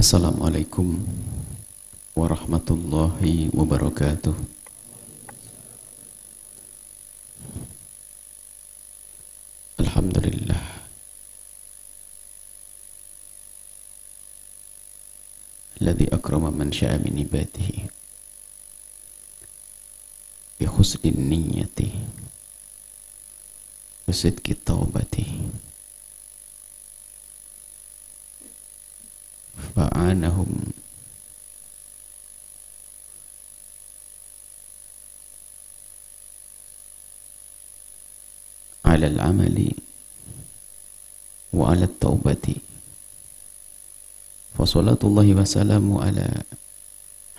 Assalamualaikum warahmatullahi wabarakatuh. Alhamdulillah. Alladzi akrama man syaa min ibadihi bi husni niyyati wa sidqi taubati fa'anahum ala al-amali wa ala at-taubati fa salatullahi wa salamu ala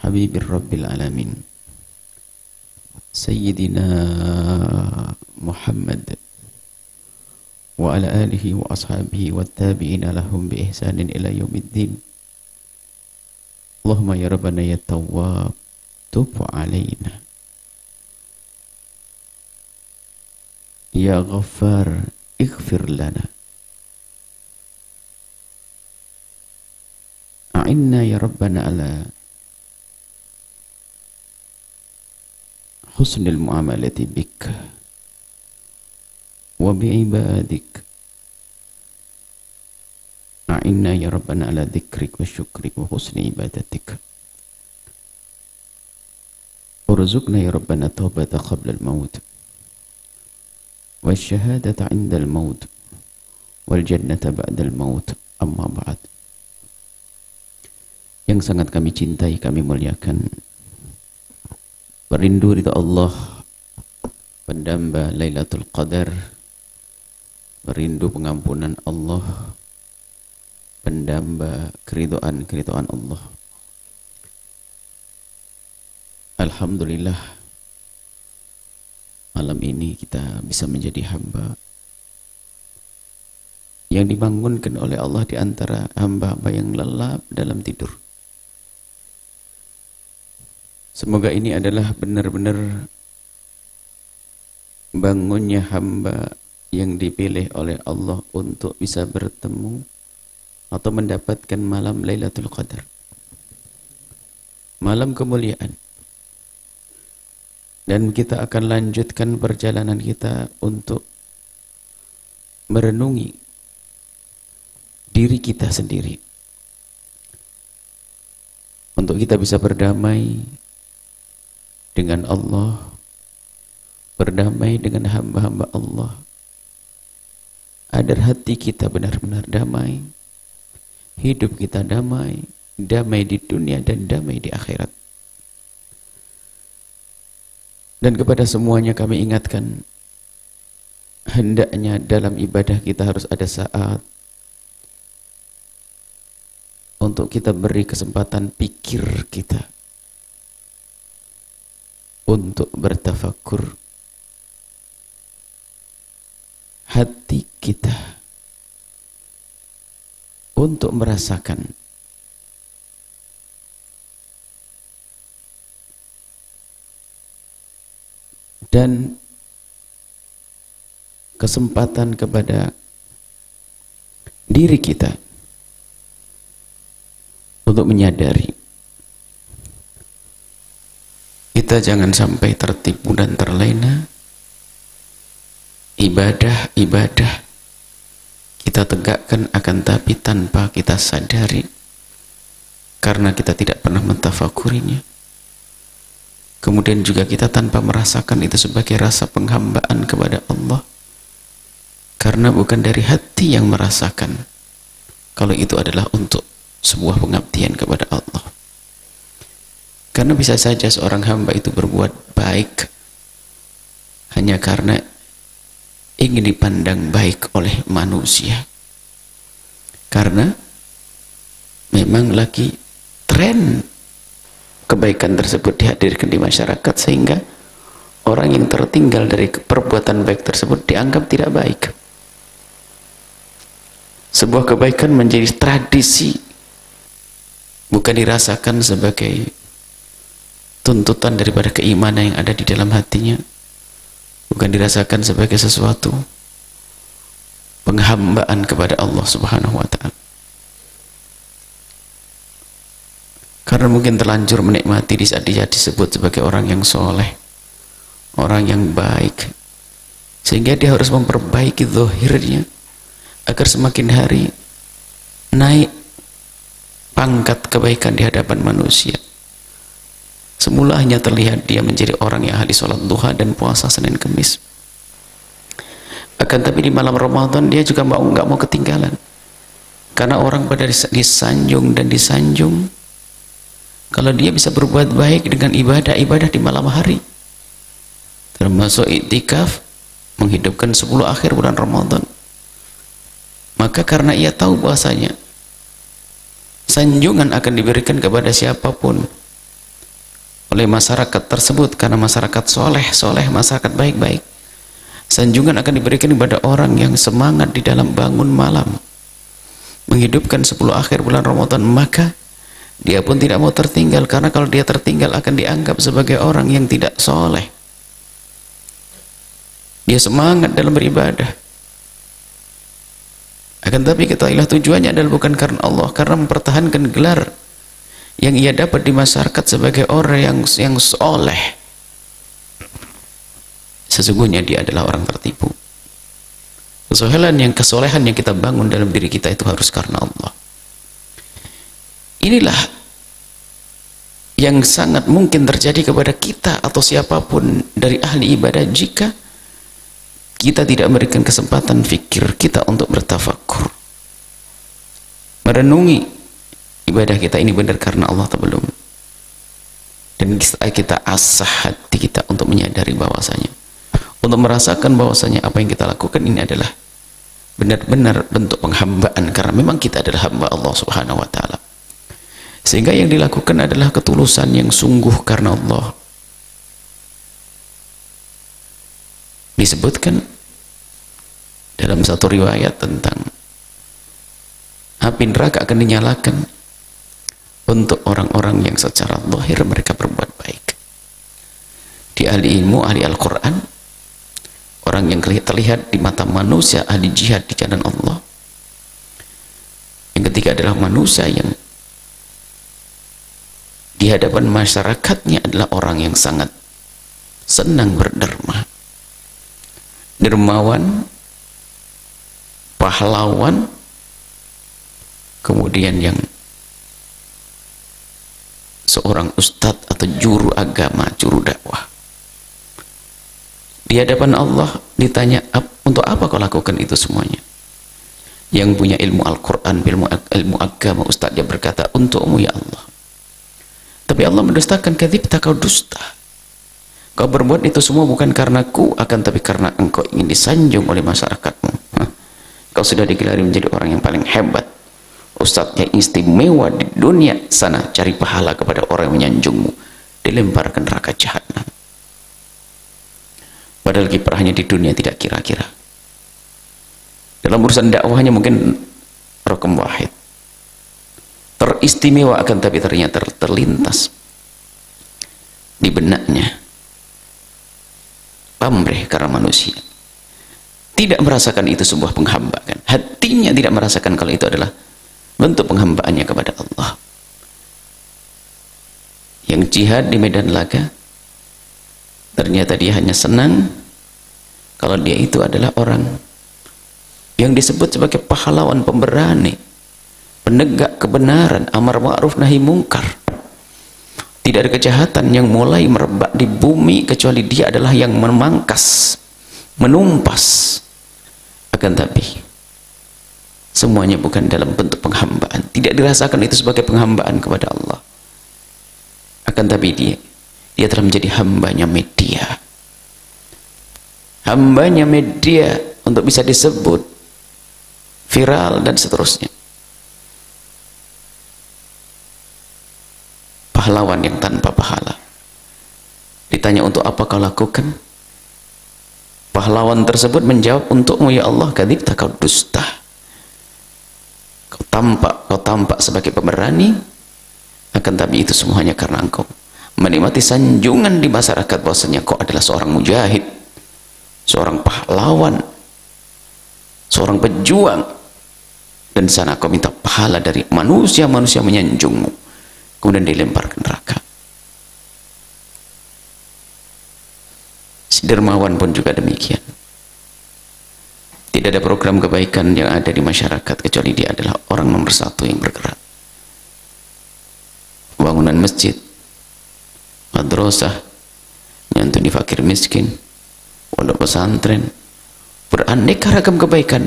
habibir rabbil alamin sayyidina Muhammad wa ala alihi wa ashabihi wa tabi'ina lahum bi ihsanin ila yaumiddin. Allahumma ya Rabbana ya Tawwab tub alaina ya Ghaffar ighfir lana a'inna ya Rabbana ala husnil muamalati bik wa bi'ibadik a'inna ya Rabbana ala dzikrik wa syukrik wa husni ibadatik urzuqna ya Rabbana taubata qabla al-maut wa syahadata 'inda al-maut wal jannata ba'da al-maut. Amma ba'd. Yang sangat kami cintai, kami muliakan, merindu ridha Allah, pendamba Lailatul Qadar, merindu pengampunan Allah, pendamba keridhaan Allah. Alhamdulillah, malam ini kita bisa menjadi hamba yang dibangunkan oleh Allah di antara hamba-hamba yang lelap dalam tidur. Semoga ini adalah benar-benar bangunnya hamba yang dipilih oleh Allah untuk bisa bertemu atau mendapatkan malam Lailatul Qadar, malam kemuliaan. Dan kita akan lanjutkan perjalanan kita untuk merenungi diri kita sendiri, untuk kita bisa berdamai dengan Allah, berdamai dengan hamba-hamba Allah, agar hati kita benar-benar damai, hidup kita damai, damai di dunia dan damai di akhirat. Dan kepada semuanya kami ingatkan, hendaknya dalam ibadah kita harus ada saat untuk kita beri kesempatan pikir kita untuk bertafakkur, hati kita untuk merasakan dan kesempatan kepada diri kita untuk menyadari kita jangan sampai tertipu dan terlena. Ibadah kita tegakkan akan tapi tanpa kita sadari, karena kita tidak pernah mentafakurinya. Kemudian juga kita tanpa merasakan itu sebagai rasa penghambaan kepada Allah, karena bukan dari hati yang merasakan kalau itu adalah untuk sebuah pengabdian kepada Allah. Karena bisa saja seorang hamba itu berbuat baik hanya karena ingin dipandang baik oleh manusia, karena memang lagi tren kebaikan tersebut dihadirkan di masyarakat, sehingga orang yang tertinggal dari perbuatan baik tersebut dianggap tidak baik. Sebuah kebaikan menjadi tradisi, bukan dirasakan sebagai tuntutan daripada keimanan yang ada di dalam hatinya, bukan dirasakan sebagai sesuatu penghambaan kepada Allah Subhanahu wa ta'ala. karena mungkin terlanjur menikmati di saat dia disebut sebagai orang yang soleh, orang yang baik, sehingga dia harus memperbaiki zahirnya agar semakin hari naik pangkat kebaikan di hadapan manusia. Semula hanya terlihat dia menjadi orang yang ahli sholat duha dan puasa Senin Kemis, akan tapi di malam Ramadan dia juga nggak mau ketinggalan, karena orang pada disanjung dan disanjung kalau dia bisa berbuat baik dengan ibadah-ibadah di malam hari, termasuk iktikaf, menghidupkan 10 akhir bulan Ramadan. Maka karena ia tahu bahasanya sanjungan akan diberikan kepada siapapun oleh masyarakat tersebut, karena masyarakat soleh, masyarakat baik-baik, sanjungan akan diberikan kepada orang yang semangat di dalam bangun malam menghidupkan 10 akhir bulan Ramadan, maka dia pun tidak mau tertinggal, karena kalau dia tertinggal akan dianggap sebagai orang yang tidak soleh. Dia semangat dalam beribadah, akan tapi ketahuilah tujuannya adalah bukan karena Allah, karena mempertahankan gelar yang ia dapat di masyarakat sebagai orang yang soleh. Sesungguhnya dia adalah orang tertipu. Kesolehan yang kita bangun dalam diri kita itu harus karena Allah. Inilah yang sangat mungkin terjadi kepada kita atau siapapun dari ahli ibadah jika kita tidak memberikan kesempatan fikir kita untuk bertafakur, merenungi ibadah kita ini benar karena Allah atau belum, dan kita asah hati kita untuk menyadari bahwasanya, untuk merasakan bahwasanya apa yang kita lakukan ini adalah benar-benar bentuk penghambaan, karena memang kita adalah hamba Allah Subhanahu wa ta'ala, sehingga yang dilakukan adalah ketulusan yang sungguh karena Allah. Disebutkan dalam satu riwayat tentang api neraka akan dinyalakan untuk orang-orang yang secara zahir mereka berbuat baik. Di ahli ilmu, ahli Al-Quran, orang yang terlihat di mata manusia ahli jihad di jalan Allah. Yang ketiga adalah manusia yang di hadapan masyarakatnya adalah orang yang sangat senang berderma, dermawan, pahlawan, kemudian yang seorang ustadz atau juru agama, juru dakwah. Di hadapan Allah ditanya, untuk apa kau lakukan itu semuanya? Yang punya ilmu Al-Quran, ilmu agama, ustadz, dia berkata, untukmu ya Allah. Tapi Allah mendustakan, kadzibta, kau dusta. Kau berbuat itu semua bukan karena ku, akan tapi karena engkau ingin disanjung oleh masyarakatmu. Kau sudah digelari menjadi orang yang paling hebat, ustadznya istimewa di dunia sana, cari pahala kepada orang yang menyanjungmu, dilempar ke neraka jahanam. Padahal kiprahnya di dunia tidak kira-kira. Dalam urusan dakwahnya mungkin rokem wahid, teristimewa, akan tapi ternyata terlintas di benaknya pamrih karena manusia. Tidak merasakan itu sebuah penghambaan, hatinya tidak merasakan kalau itu adalah bentuk penghambaannya kepada Allah. Yang jihad di medan laga, ternyata dia hanya senang kalau dia itu adalah orang yang disebut sebagai pahlawan pemberani, penegak kebenaran, amar ma'ruf nahi mungkar. Tidak ada kejahatan yang mulai merebak di bumi kecuali dia adalah yang memangkas, menumpas. Akan tapi semuanya bukan dalam bentuk penghambaan, tidak dirasakan itu sebagai penghambaan kepada Allah. Akan tapi dia telah menjadi hambanya media, hambanya media untuk bisa disebut viral dan seterusnya. Pahlawan yang tanpa pahala. Ditanya, untuk apa kau lakukan? Pahlawan tersebut menjawab, untukmu ya Allah, kadzibta, kau dusta. Kau tampak sebagai pemberani, akan tapi itu semuanya karena engkau menikmati sanjungan di masyarakat bahwasanya kau adalah seorang mujahid, seorang pahlawan, seorang pejuang, dan sana kau minta pahala dari manusia-manusia menyanjungmu. kemudian dilempar ke neraka. Si dermawan pun juga demikian. Tidak ada program kebaikan yang ada di masyarakat kecuali dia adalah orang nomor satu yang bergerak. Bangunan masjid, madrasah, nyantuni fakir miskin, pondok pesantren, beraneka ragam kebaikan,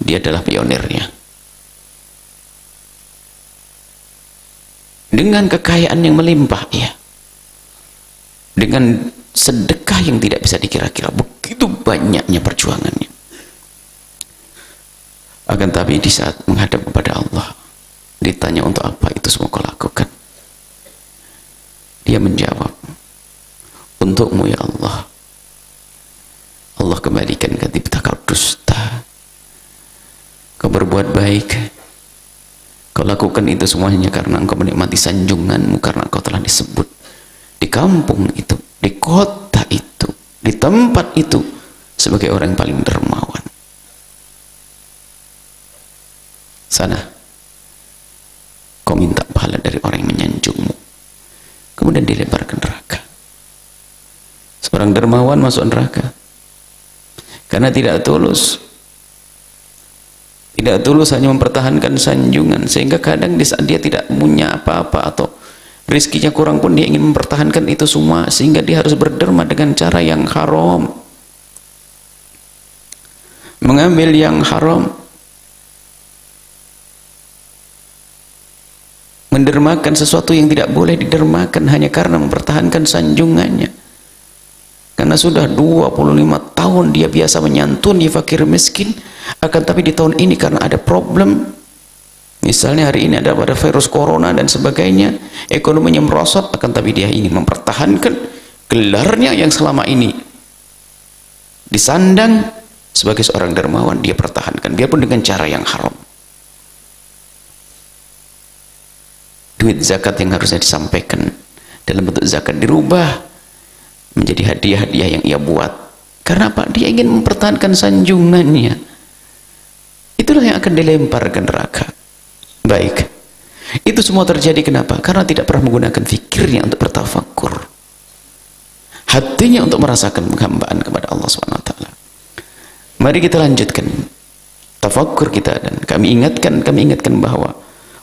dia adalah pionirnya. Dengan kekayaan yang melimpah, ya, dengan sedekah yang tidak bisa dikira-kira, begitu banyaknya perjuangannya. Akan tapi di saat menghadap kepada Allah, ditanya untuk apa itu semua kau lakukan, dia menjawab, untukmu ya Allah. Allah kembalikan ke tipta kau dusta, kau berbuat baik, kau lakukan itu semuanya karena engkau menikmati sanjunganmu, karena kau telah disebut di kampung itu, di kota itu, di tempat itu sebagai orang yang paling dermawan. Sana kau minta pahala dari orang yang menyanjungmu, kemudian dilempar ke neraka. Seorang dermawan masuk neraka karena tidak tulus hanya mempertahankan sanjungan, sehingga kadang di saat dia tidak punya apa-apa atau rizkinya kurang pun dia ingin mempertahankan itu semua, sehingga dia harus berderma dengan cara yang haram, mengambil yang haram, mendermakan sesuatu yang tidak boleh didermakan hanya karena mempertahankan sanjungannya. Karena sudah 25 tahun dia biasa menyantuni fakir miskin, akan tapi di tahun ini karena ada problem, misalnya hari ini ada virus corona dan sebagainya, ekonominya merosot, akan tapi dia ingin mempertahankan gelarnya yang selama ini disandang sebagai seorang dermawan, dia pertahankan biarpun dengan cara yang haram. Duit zakat yang harusnya disampaikan dalam bentuk zakat dirubah menjadi hadiah-hadiah yang ia buat. Karena apa? Dia ingin mempertahankan sanjungannya. Itulah yang akan dilempar ke neraka. Baik, itu semua terjadi kenapa? Karena tidak pernah menggunakan fikirnya untuk bertafakkur, hatinya untuk merasakan penghambaan kepada Allah SWT. Mari kita lanjutkan tafakkur kita, dan kami ingatkan bahwa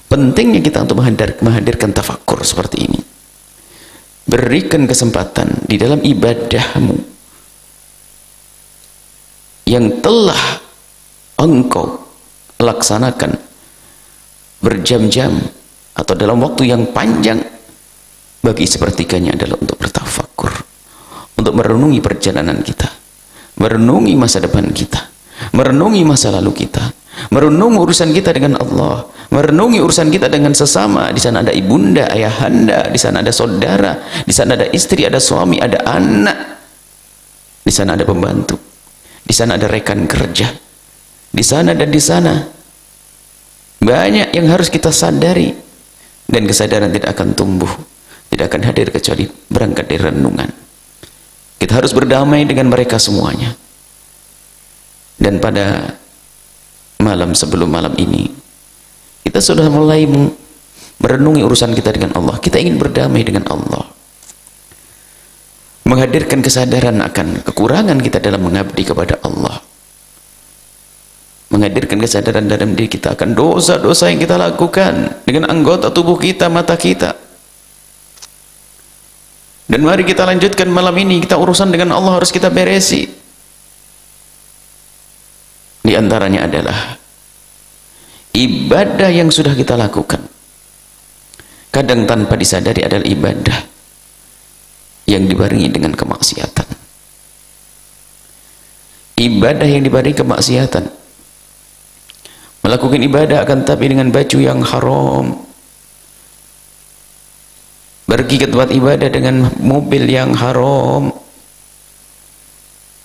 pentingnya kita untuk menghadirkan tafakkur seperti ini. Berikan kesempatan di dalam ibadahmu yang telah engkau laksanakan berjam-jam atau dalam waktu yang panjang, bagi sepertiganya adalah untuk bertafakkur, untuk merenungi perjalanan kita, merenungi masa depan kita, merenungi masa lalu kita, merenungi urusan kita dengan Allah, merenungi urusan kita dengan sesama. Di sana ada ibunda, ayahanda, di sana ada saudara, di sana ada istri, ada suami, ada anak, di sana ada pembantu, di sana ada rekan kerja, di sana dan di sana. Banyak yang harus kita sadari, dan kesadaran tidak akan tumbuh, tidak akan hadir kecuali berangkat dari renungan. Kita harus berdamai dengan mereka semuanya. Dan pada malam sebelum malam ini, kita sudah mulai merenungi urusan kita dengan Allah. Kita ingin berdamai dengan Allah, menghadirkan kesadaran akan kekurangan kita dalam mengabdi kepada Allah, menghadirkan kesadaran dalam diri kita akan dosa-dosa yang kita lakukan dengan anggota tubuh kita, mata kita. Dan mari kita lanjutkan malam ini, kita urusan dengan Allah harus kita beresi. Di antaranya adalah ibadah yang sudah kita lakukan, kadang tanpa disadari adalah ibadah yang dibarengi dengan kemaksiatan. Ibadah yang dibarengi kemaksiatan, melakukan ibadah akan tapi dengan baju yang haram, pergi ke tempat ibadah dengan mobil yang haram,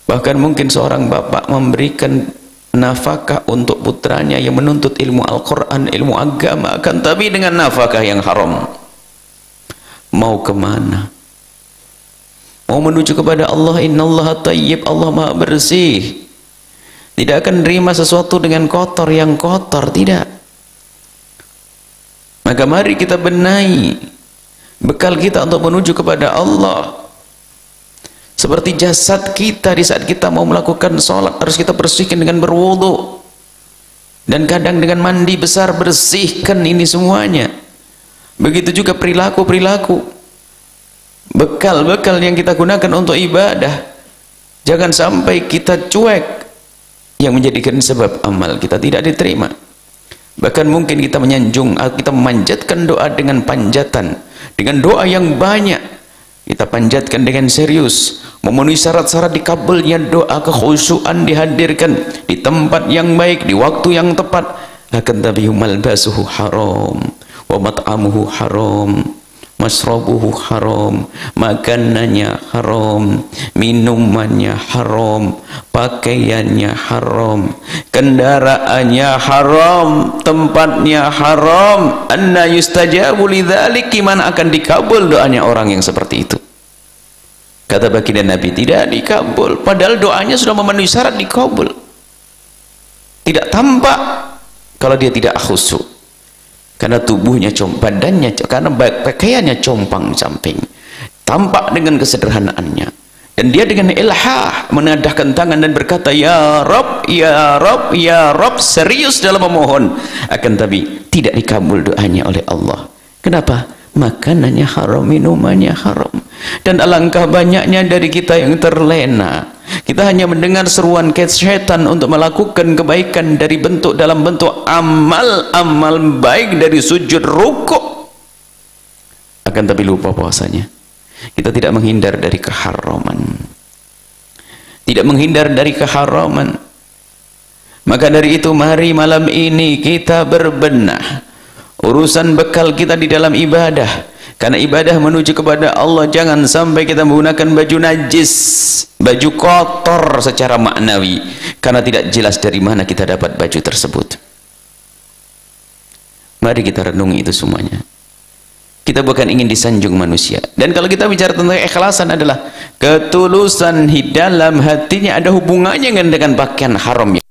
bahkan mungkin seorang bapak memberikan nafkah untuk putranya yang menuntut ilmu Al-Quran, ilmu agama, akan tapi dengan nafkah yang haram. Mau kemana? Mau menuju kepada Allah. Innallaha tayyib, Allah maha bersih, tidak akan nerima sesuatu dengan kotor yang kotor, tidak. Maka mari kita benahi bekal kita untuk menuju kepada Allah. Seperti jasad kita di saat kita mau melakukan sholat harus kita bersihkan dengan berwudu, dan kadang dengan mandi besar bersihkan ini semuanya. Begitu juga perilaku-perilaku, bekal-bekal yang kita gunakan untuk ibadah, jangan sampai kita cuek yang menjadikan sebab amal kita tidak diterima. Bahkan mungkin kita menyanjung, kita memanjatkan doa dengan panjatan, dengan doa yang banyak kita panjatkan dengan serius, memenuhi syarat-syarat dikabulnya doa, kekhusyuan dihadirkan di tempat yang baik, di waktu yang tepat. Akan tapi malbasuhu haram, wa mat'amuhu haram, masrabuhu haram, makanannya haram, minumannya haram, pakaiannya haram, kendaraannya haram, tempatnya haram. Anna yustajabu lidzalik, gimana akan dikabul doanya orang yang seperti itu? Kata baginda Nabi, tidak dikabul, padahal doanya sudah memenuhi syarat dikabul. Tidak tampak kalau dia tidak khusyuk, karena tubuhnya badannya, karena pakaiannya compang-camping, tampak dengan kesederhanaannya, dan dia dengan ilhah menadahkan tangan dan berkata ya Rabb, ya Rabb, ya Rabb, serius dalam memohon. Akan tapi tidak dikabul doanya oleh Allah. Kenapa? Makanannya haram, minumannya haram. Dan alangkah banyaknya dari kita yang terlena, kita hanya mendengar seruan setan untuk melakukan kebaikan dari dalam bentuk amal baik, dari sujud, rukuk, akan tapi lupa bahwasanya kita tidak menghindar dari keharaman, tidak menghindar dari keharaman. Maka dari itu mari malam ini kita berbenah urusan bekal kita di dalam ibadah. Karena ibadah menuju kepada Allah, jangan sampai kita menggunakan baju najis, baju kotor secara maknawi, karena tidak jelas dari mana kita dapat baju tersebut. Mari kita renungi itu semuanya. Kita bukan ingin disanjung manusia. Dan kalau kita bicara tentang ikhlasan, adalah ketulusan di dalam hatinya, ada hubungannya dengan pakaian haram.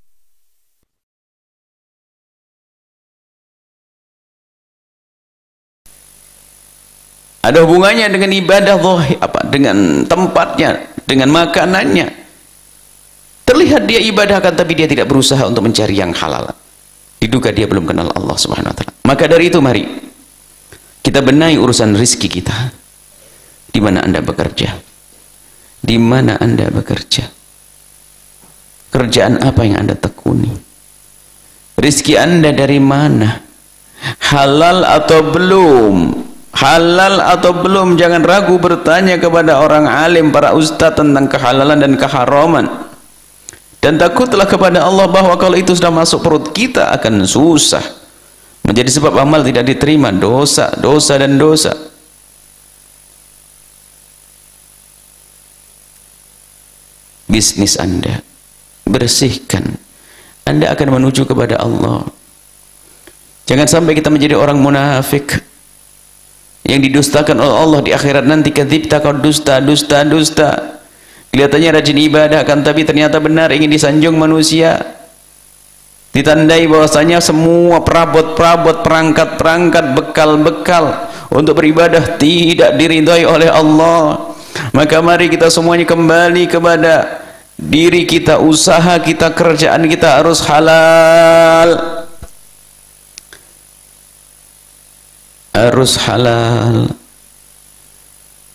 Ada hubungannya dengan ibadah zahir, dengan tempatnya, dengan makanannya. Terlihat dia ibadah, kan tapi dia tidak berusaha untuk mencari yang halal. Diduga dia belum kenal Allah Subhanahu wa taala. Maka dari itu mari kita benahi urusan rizki kita. Di mana Anda bekerja? Di mana Anda bekerja? Kerjaan apa yang Anda tekuni? Rizki Anda dari mana? Halal atau belum? Halal atau belum? Jangan ragu bertanya kepada orang alim, para ustadz, tentang kehalalan dan keharaman. Dan takutlah kepada Allah bahwa kalau itu sudah masuk perut kita akan susah, menjadi sebab amal tidak diterima, dosa, dosa dan dosa. Bisnis Anda bersihkan, Anda akan menuju kepada Allah. Jangan sampai kita menjadi orang munafik yang didustakan oleh Allah di akhirat nanti. Kadzibta, kau dusta, dusta, dusta. Kelihatannya rajin ibadah, kan tapi ternyata benar ingin disanjung manusia. Ditandai bahwasanya semua perabot-perabot, perangkat-perangkat, bekal-bekal untuk beribadah tidak diridhai oleh Allah. Maka mari kita semuanya kembali kepada diri kita, usaha kita, kerjaan kita harus halal. Harus halal,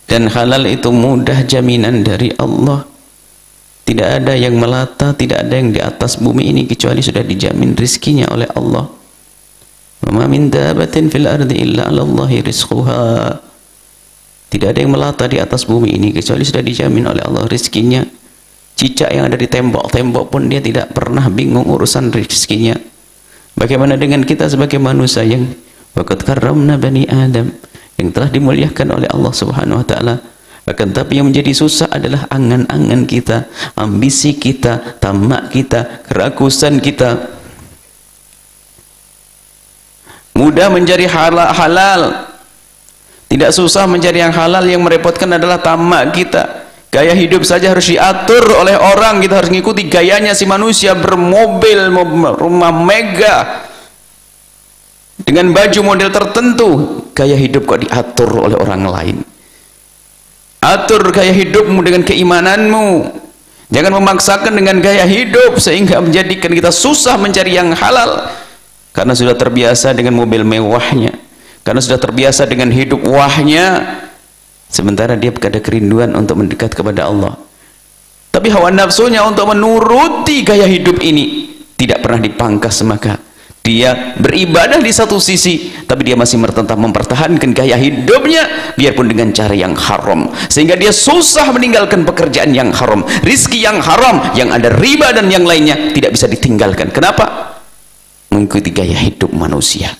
dan halal itu mudah, jaminan dari Allah. Tidak ada yang melata, tidak ada yang di atas bumi ini kecuali sudah dijamin rizkinya oleh Allah. Wa ma min dabatin fil ardi illa 'ala Allahi rizquha. Tidak ada yang melata di atas bumi ini kecuali sudah dijamin oleh Allah rizkinya. Cicak yang ada di tembok-tembok pun dia tidak pernah bingung urusan rizkinya. Bagaimana dengan kita sebagai manusia yang waqad karramna bani Adam, yang telah dimuliakan oleh Allah Subhanahu wa taala. Akan tapi yang menjadi susah adalah angan-angan kita, ambisi kita, tamak kita, kerakusan kita. Mudah mencari halal, tidak susah mencari yang halal. Yang merepotkan adalah tamak kita. Gaya hidup saja harus diatur oleh orang, kita harus mengikuti gayanya si manusia, bermobil, rumah mega, dengan baju model tertentu. Gaya hidup kok diatur oleh orang lain. Atur gaya hidupmu dengan keimananmu. Jangan memaksakan dengan gaya hidup sehingga menjadikan kita susah mencari yang halal, karena sudah terbiasa dengan mobil mewahnya, karena sudah terbiasa dengan hidup wahnya, sementara dia ada kerinduan untuk mendekat kepada Allah. Tapi hawa nafsunya untuk menuruti gaya hidup ini tidak pernah dipangkas, maka dia beribadah di satu sisi, tapi dia masih tetap mempertahankan gaya hidupnya biarpun dengan cara yang haram, sehingga dia susah meninggalkan pekerjaan yang haram, rizki yang haram, yang ada riba dan yang lainnya tidak bisa ditinggalkan. Kenapa? Mengikuti gaya hidup manusia,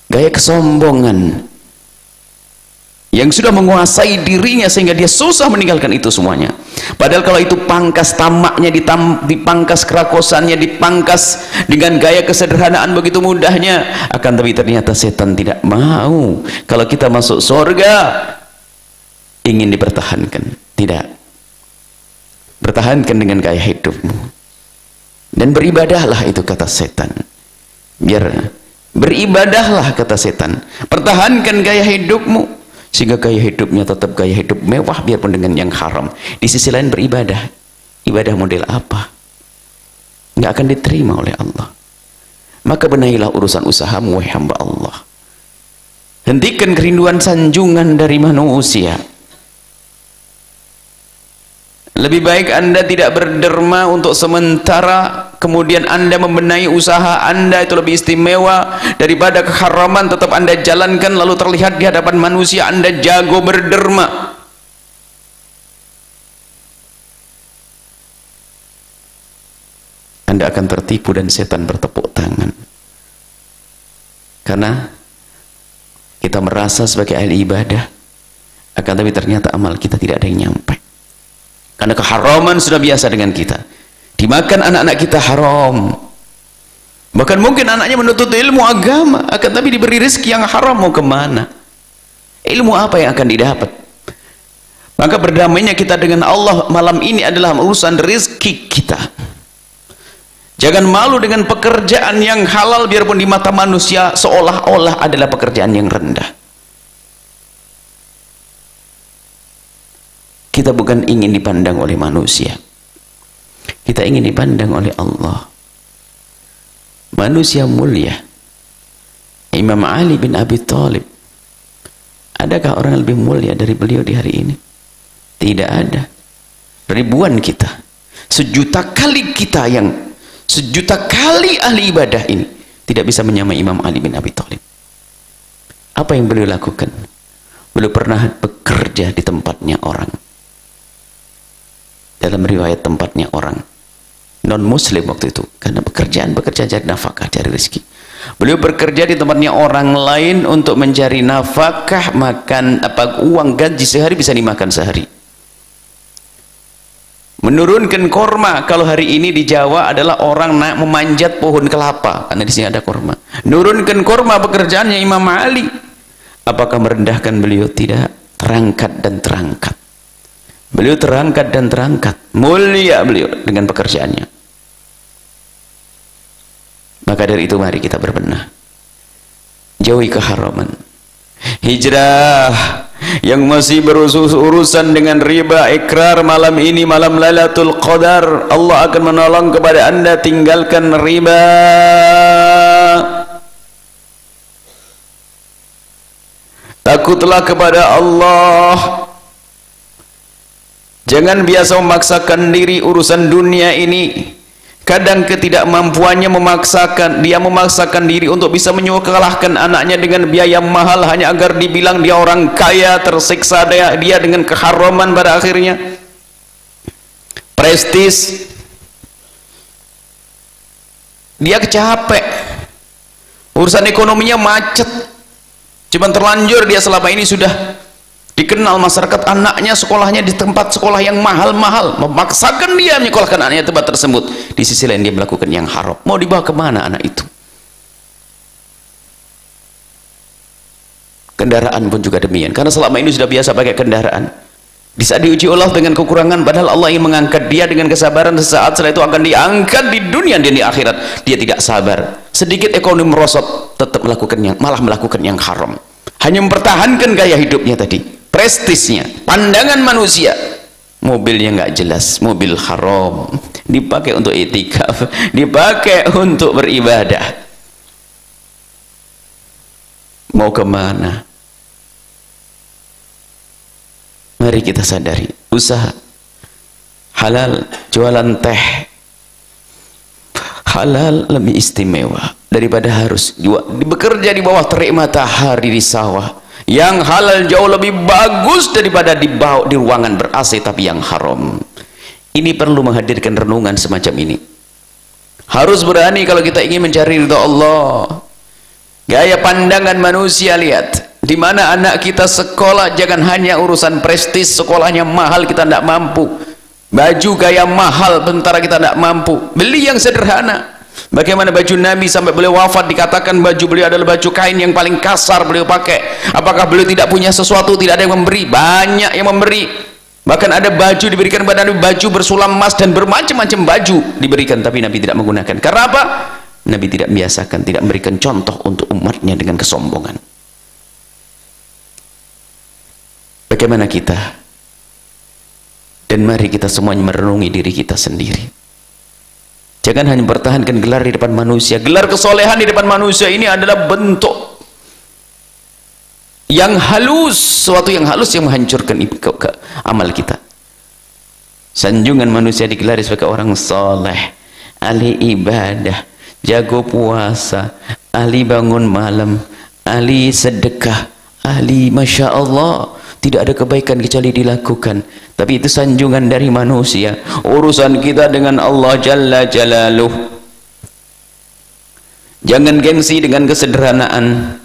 gaya kesombongan yang sudah menguasai dirinya sehingga dia susah meninggalkan itu semuanya. Padahal kalau itu pangkas tamaknya, dipangkas kerakusannya, dipangkas dengan gaya kesederhanaan begitu mudahnya. Akan tapi ternyata setan tidak mau. Kalau kita masuk surga ingin dipertahankan, tidak. Pertahankan dengan gaya hidupmu dan beribadahlah, itu kata setan. Biar beribadahlah, kata setan. Pertahankan gaya hidupmu sehingga gaya hidupnya tetap gaya hidup mewah biarpun dengan yang haram. Di sisi lain beribadah, ibadah model apa? Nggak akan diterima oleh Allah. Maka benahilah urusan usahamu, wahai hamba Allah. Hentikan kerinduan sanjungan dari manusia. Lebih baik Anda tidak berderma untuk sementara, kemudian Anda membenahi usaha Anda, itu lebih istimewa daripada keharaman tetap Anda jalankan lalu terlihat di hadapan manusia Anda jago berderma. Anda akan tertipu dan setan bertepuk tangan, karena kita merasa sebagai ahli ibadah, akan tapi ternyata amal kita tidak ada yang nyampe. Karena keharaman sudah biasa dengan kita. Dimakan anak-anak kita haram. Bahkan mungkin anaknya menuntut ilmu agama, akan tapi diberi rezeki yang haram, mau kemana? Ilmu apa yang akan didapat? Maka berdamainya kita dengan Allah malam ini adalah urusan rezeki kita. Jangan malu dengan pekerjaan yang halal biarpun di mata manusia seolah-olah adalah pekerjaan yang rendah. Kita bukan ingin dipandang oleh manusia, kita ingin dipandang oleh Allah. Manusia mulia Imam Ali bin Abi Thalib, adakah orang lebih mulia dari beliau di hari ini? Tidak ada. Ribuan kita, sejuta kali kita yang sejuta kali ahli ibadah ini tidak bisa menyamai Imam Ali bin Abi Thalib. Apa yang beliau lakukan? Beliau pernah bekerja di tempatnya orang. Dalam riwayat tempatnya orang non muslim waktu itu, karena pekerjaan cari nafkah, cari rezeki. Beliau bekerja di tempatnya orang lain untuk mencari nafkah, makan uang gaji sehari bisa dimakan sehari. Menurunkan korma, kalau hari ini di Jawa adalah orang memanjat pohon kelapa, karena di sini ada korma. Menurunkan korma pekerjaannya Imam Ali. Apakah merendahkan beliau? Tidak. Terangkat dan terangkat. Beliau terangkat dan terangkat, mulia beliau dengan pekerjaannya. Maka dari itu mari kita berbenah, jauhi keharaman. Hijrah yang masih berurusan dengan riba, ikrar malam ini malam Lailatul Qadar, Allah akan menolong kepada Anda, tinggalkan riba. Takutlah kepada Allah. Jangan biasa memaksakan diri urusan dunia ini. Kadang ketidakmampuannya memaksakan diri untuk bisa menyekolahkan anaknya dengan biaya mahal hanya agar dibilang dia orang kaya, tersiksa dia dengan keharaman pada akhirnya. Prestis. Dia kecapek. Urusan ekonominya macet. Cuman terlanjur dia selama ini sudah dikenal masyarakat, anaknya sekolahnya di tempat sekolah yang mahal-mahal, memaksakan dia menyekolahkan anaknya di tempat tersebut. Di sisi lain dia melakukan yang haram. Mau dibawa kemana anak itu? Kendaraan pun juga demikian, karena selama ini sudah biasa pakai kendaraan. Di saat diuji Allah dengan kekurangan, padahal Allah ingin mengangkat dia dengan kesabaran, sesaat setelah itu akan diangkat di dunia dan di akhirat. Dia tidak sabar, sedikit ekonomi merosot, tetap malah melakukan yang haram, hanya mempertahankan gaya hidupnya tadi, prestisnya, pandangan manusia. Mobilnya nggak jelas, mobil haram, dipakai untuk itikaf, dipakai untuk beribadah. Mau kemana? Mari kita sadari, usaha halal, jualan teh halal lebih istimewa daripada harus bekerja di bawah terik matahari di sawah. Yang halal jauh lebih bagus daripada di ruangan ber-AC tapi yang haram. Ini perlu menghadirkan renungan semacam ini. Harus berani kalau kita ingin mencari ridha Allah. Gaya pandangan manusia, lihat, di mana anak kita sekolah, jangan hanya urusan prestis, sekolahnya mahal kita tidak mampu, baju gaya mahal sementara kita tidak mampu, beli yang sederhana. Bagaimana baju Nabi sampai beliau wafat dikatakan baju beliau adalah baju kain yang paling kasar beliau pakai. Apakah beliau tidak punya sesuatu? Tidak ada yang memberi, banyak yang memberi. Bahkan ada baju diberikan kepada Nabi, baju bersulam emas dan bermacam-macam baju diberikan, tapi Nabi tidak menggunakan. Karena apa? Nabi tidak membiasakan, tidak memberikan contoh untuk umatnya dengan kesombongan. Bagaimana kita? Dan mari kita semuanya merenungi diri kita sendiri. Jangan hanya mempertahankan gelar di depan manusia. Gelar kesolehan di depan manusia ini adalah bentuk yang halus, suatu yang halus yang menghancurkan amal kita. Sanjungan manusia digelari sebagai orang soleh, ahli ibadah, jago puasa, ahli bangun malam, ahli sedekah, ahli masya Allah. Tidak ada kebaikan kecuali dilakukan, tapi itu sanjungan dari manusia. Urusan kita dengan Allah Jalla Jalaluh. Jangan gengsi dengan kesederhanaan,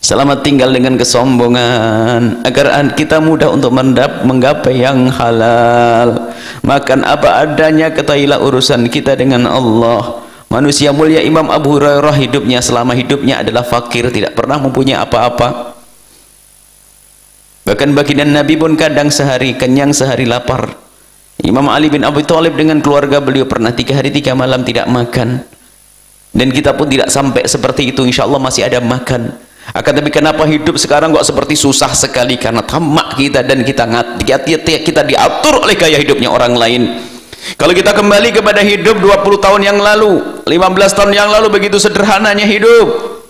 selamat tinggal dengan kesombongan, agar kita mudah untuk menggapai yang halal. Makan apa adanya, ketahuilah urusan kita dengan Allah. Manusia mulia Imam Abu Hurairah hidupnya selama hidupnya adalah fakir, tidak pernah mempunyai apa-apa. Bahkan baginda Nabi pun kadang sehari kenyang, sehari lapar. Imam Ali bin Abi Thalib dengan keluarga beliau pernah 3 hari 3 malam tidak makan. Dan kita pun tidak sampai seperti itu, insya Allah masih ada makan. Akan tapi kenapa hidup sekarang kok seperti susah sekali? Karena tamak kita dan kita diatur oleh gaya hidupnya orang lain. Kalau kita kembali kepada hidup 20 tahun yang lalu, 15 tahun yang lalu, begitu sederhananya hidup.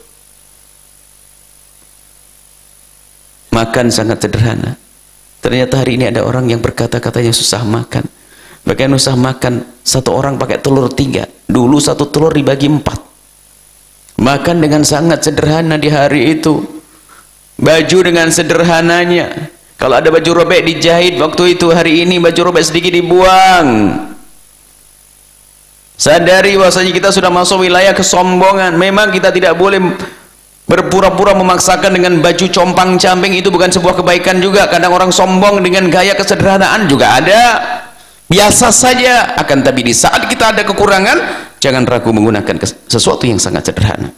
Makan sangat sederhana. Ternyata hari ini ada orang yang berkata katanya susah makan. Bagaimana susah makan? Satu orang pakai telur 3. Dulu satu telur dibagi 4. Makan dengan sangat sederhana di hari itu. Baju dengan sederhananya. Kalau ada baju robek dijahit waktu itu, hari ini baju robek sedikit dibuang. Sadari bahwasanya kita sudah masuk wilayah kesombongan. Memang kita tidak boleh berpura-pura memaksakan dengan baju compang-camping, itu bukan sebuah kebaikan juga. Kadang orang sombong dengan gaya kesederhanaan juga ada. Biasa saja. Akan tapi di saat kita ada kekurangan, jangan ragu menggunakan sesuatu yang sangat sederhana.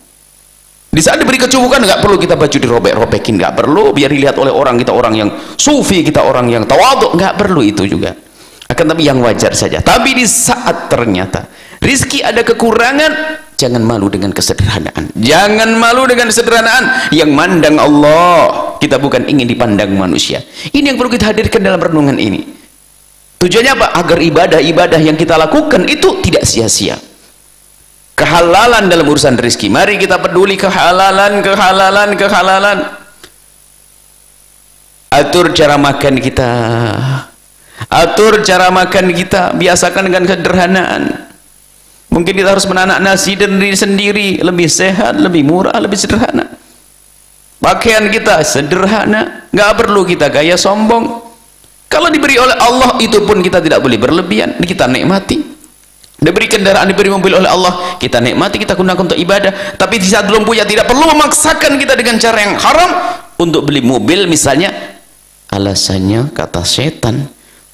Di saat diberi kecukupan, nggak perlu kita baju dirobek-robekin, nggak perlu biar dilihat oleh orang kita orang yang sufi, kita orang yang tawadhu, nggak perlu itu juga. Akan tapi yang wajar saja. Tapi di saat ternyata rizki ada kekurangan, jangan malu dengan kesederhanaan. Jangan malu dengan kesederhanaan. Yang mandang Allah, kita bukan ingin dipandang manusia. Ini yang perlu kita hadirkan dalam renungan ini. Tujuannya apa? Agar ibadah-ibadah yang kita lakukan itu tidak sia-sia. Kehalalan dalam urusan rezeki. Mari kita peduli kehalalan. Atur cara makan kita. Atur cara makan kita. Biasakan dengan kesederhanaan. Mungkin kita harus menanak nasi dan diri sendiri, lebih sehat, lebih murah, lebih sederhana. Pakaian kita sederhana, nggak perlu kita gaya sombong. Kalau diberi oleh Allah, itu pun kita tidak boleh berlebihan, kita nikmati. Diberi kendaraan, diberi mobil oleh Allah, kita nikmati, kita gunakan untuk ibadah. Tapi di saat belum punya, tidak perlu memaksakan kita dengan cara yang haram untuk beli mobil misalnya. Alasannya kata setan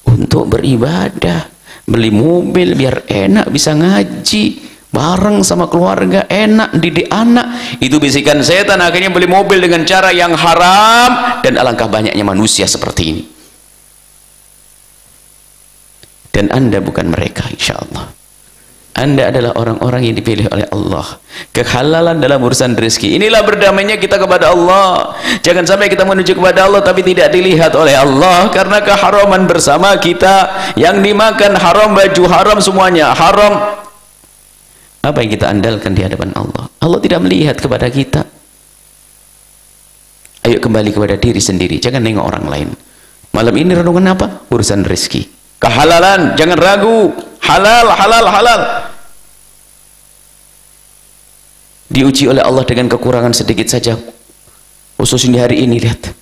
untuk beribadah. Beli mobil biar enak bisa ngaji bareng sama keluarga, enak didik anak. Itu bisikan setan. Akhirnya beli mobil dengan cara yang haram, dan alangkah banyaknya manusia seperti ini. Dan Anda bukan mereka, insya Allah. Anda adalah orang-orang yang dipilih oleh Allah. Kehalalan dalam urusan rezeki. Inilah berdamainya kita kepada Allah. Jangan sampai kita menuju kepada Allah tapi tidak dilihat oleh Allah. Karena keharaman bersama kita. Yang dimakan haram, baju haram, semuanya haram. Apa yang kita andalkan di hadapan Allah? Allah tidak melihat kepada kita. Ayo kembali kepada diri sendiri. Jangan nengok orang lain. Malam ini renungan apa? Urusan rezeki. Kehalalan, jangan ragu. Halal, halal, halal. Diuji oleh Allah dengan kekurangan sedikit saja. Khususnya hari ini, lihat.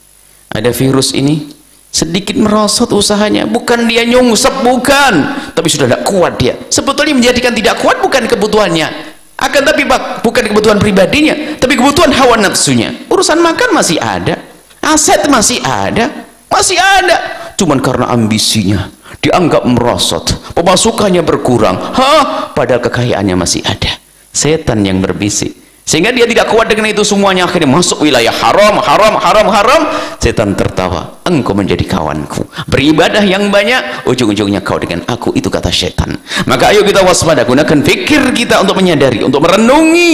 Ada virus ini, sedikit merosot usahanya. Bukan dia nyungsep, bukan. Tapi sudah tidak kuat dia. Sebetulnya menjadikan tidak kuat bukan kebutuhannya. Akan tapi bukan kebutuhan pribadinya. Tapi kebutuhan hawa nafsunya. Urusan makan masih ada. Aset masih ada. Masih ada. Cuman karena ambisinya. Dianggap merosot. Pemasukannya berkurang. Padahal kekayaannya masih ada. Setan yang berbisik, sehingga dia tidak kuat dengan itu semuanya, akhirnya masuk wilayah haram, haram, haram, haram. Setan tertawa, engkau menjadi kawanku, beribadah yang banyak, ujung-ujungnya kau dengan aku, itu kata setan. Maka ayo kita waspada, gunakan fikir kita untuk menyadari, untuk merenungi,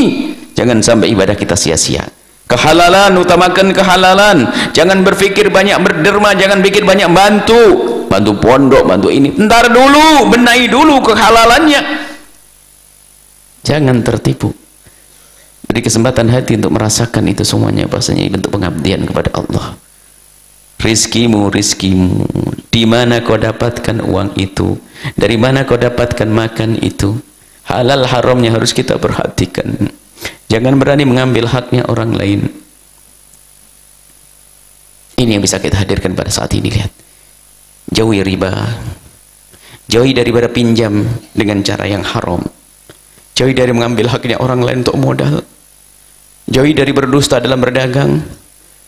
jangan sampai ibadah kita sia-sia. Kehalalan, utamakan kehalalan. Jangan berpikir banyak berderma, jangan pikir banyak bantu pondok, bantu ini. Ntar dulu, benahi dulu kehalalannya. Jangan tertipu. Beri kesempatan hati untuk merasakan itu semuanya, bahasanya bentuk pengabdian kepada Allah. Rizkimu, rizkimu, di mana kau dapatkan uang itu, dari mana kau dapatkan makan itu. Halal haramnya harus kita perhatikan. Jangan berani mengambil haknya orang lain. Ini yang bisa kita hadirkan pada saat ini. Lihat, jauhi riba, jauhi daripada pinjam dengan cara yang haram. Jauhi dari mengambil haknya orang lain untuk modal. Jauhi dari berdusta dalam berdagang.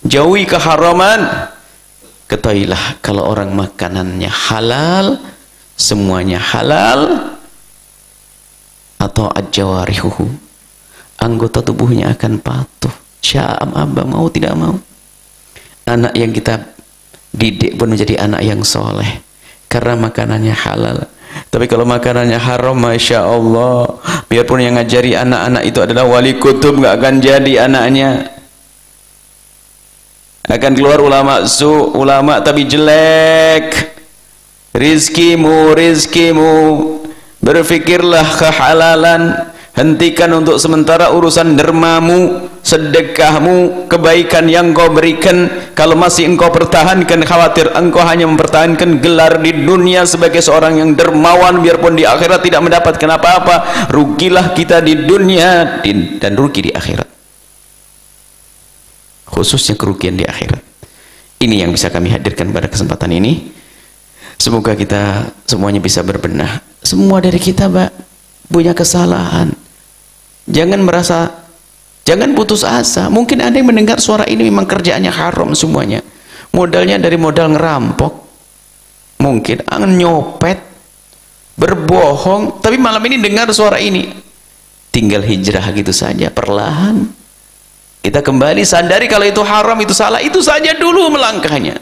Jauhi keharaman. Ketahuilah kalau orang makanannya halal, semuanya halal, atau ajawarihuhu, anggota tubuhnya akan patuh. Sya'am abang, mau tidak mau. Anak yang kita didik pun menjadi anak yang soleh karena makanannya halal. Tapi kalau makanannya haram, Masya Allah, biarpun yang ngajari anak-anak itu adalah wali kutub, nggak akan jadi anaknya. Akan keluar ulama ulama tapi jelek. Rizkimu, rizkimu, berfikirlah kehalalan. Hentikan untuk sementara urusan dermamu, sedekahmu, kebaikan yang kau berikan. Kalau masih engkau pertahankan, khawatir engkau hanya mempertahankan gelar di dunia sebagai seorang yang dermawan, biarpun di akhirat tidak mendapatkan apa-apa. Rugilah kita di dunia dan rugi di akhirat, khususnya kerugian di akhirat. Ini yang bisa kami hadirkan pada kesempatan ini. Semoga kita semuanya bisa berbenah. Semua dari kita, Mbak, punya kesalahan. Jangan merasa, jangan putus asa. Mungkin ada yang mendengar suara ini memang kerjaannya haram semuanya. Modalnya dari modal ngerampok, mungkin nyopet, berbohong. Tapi malam ini dengar suara ini, tinggal hijrah gitu saja, perlahan. Kita kembali sadari kalau itu haram, itu salah, itu saja dulu melangkahnya.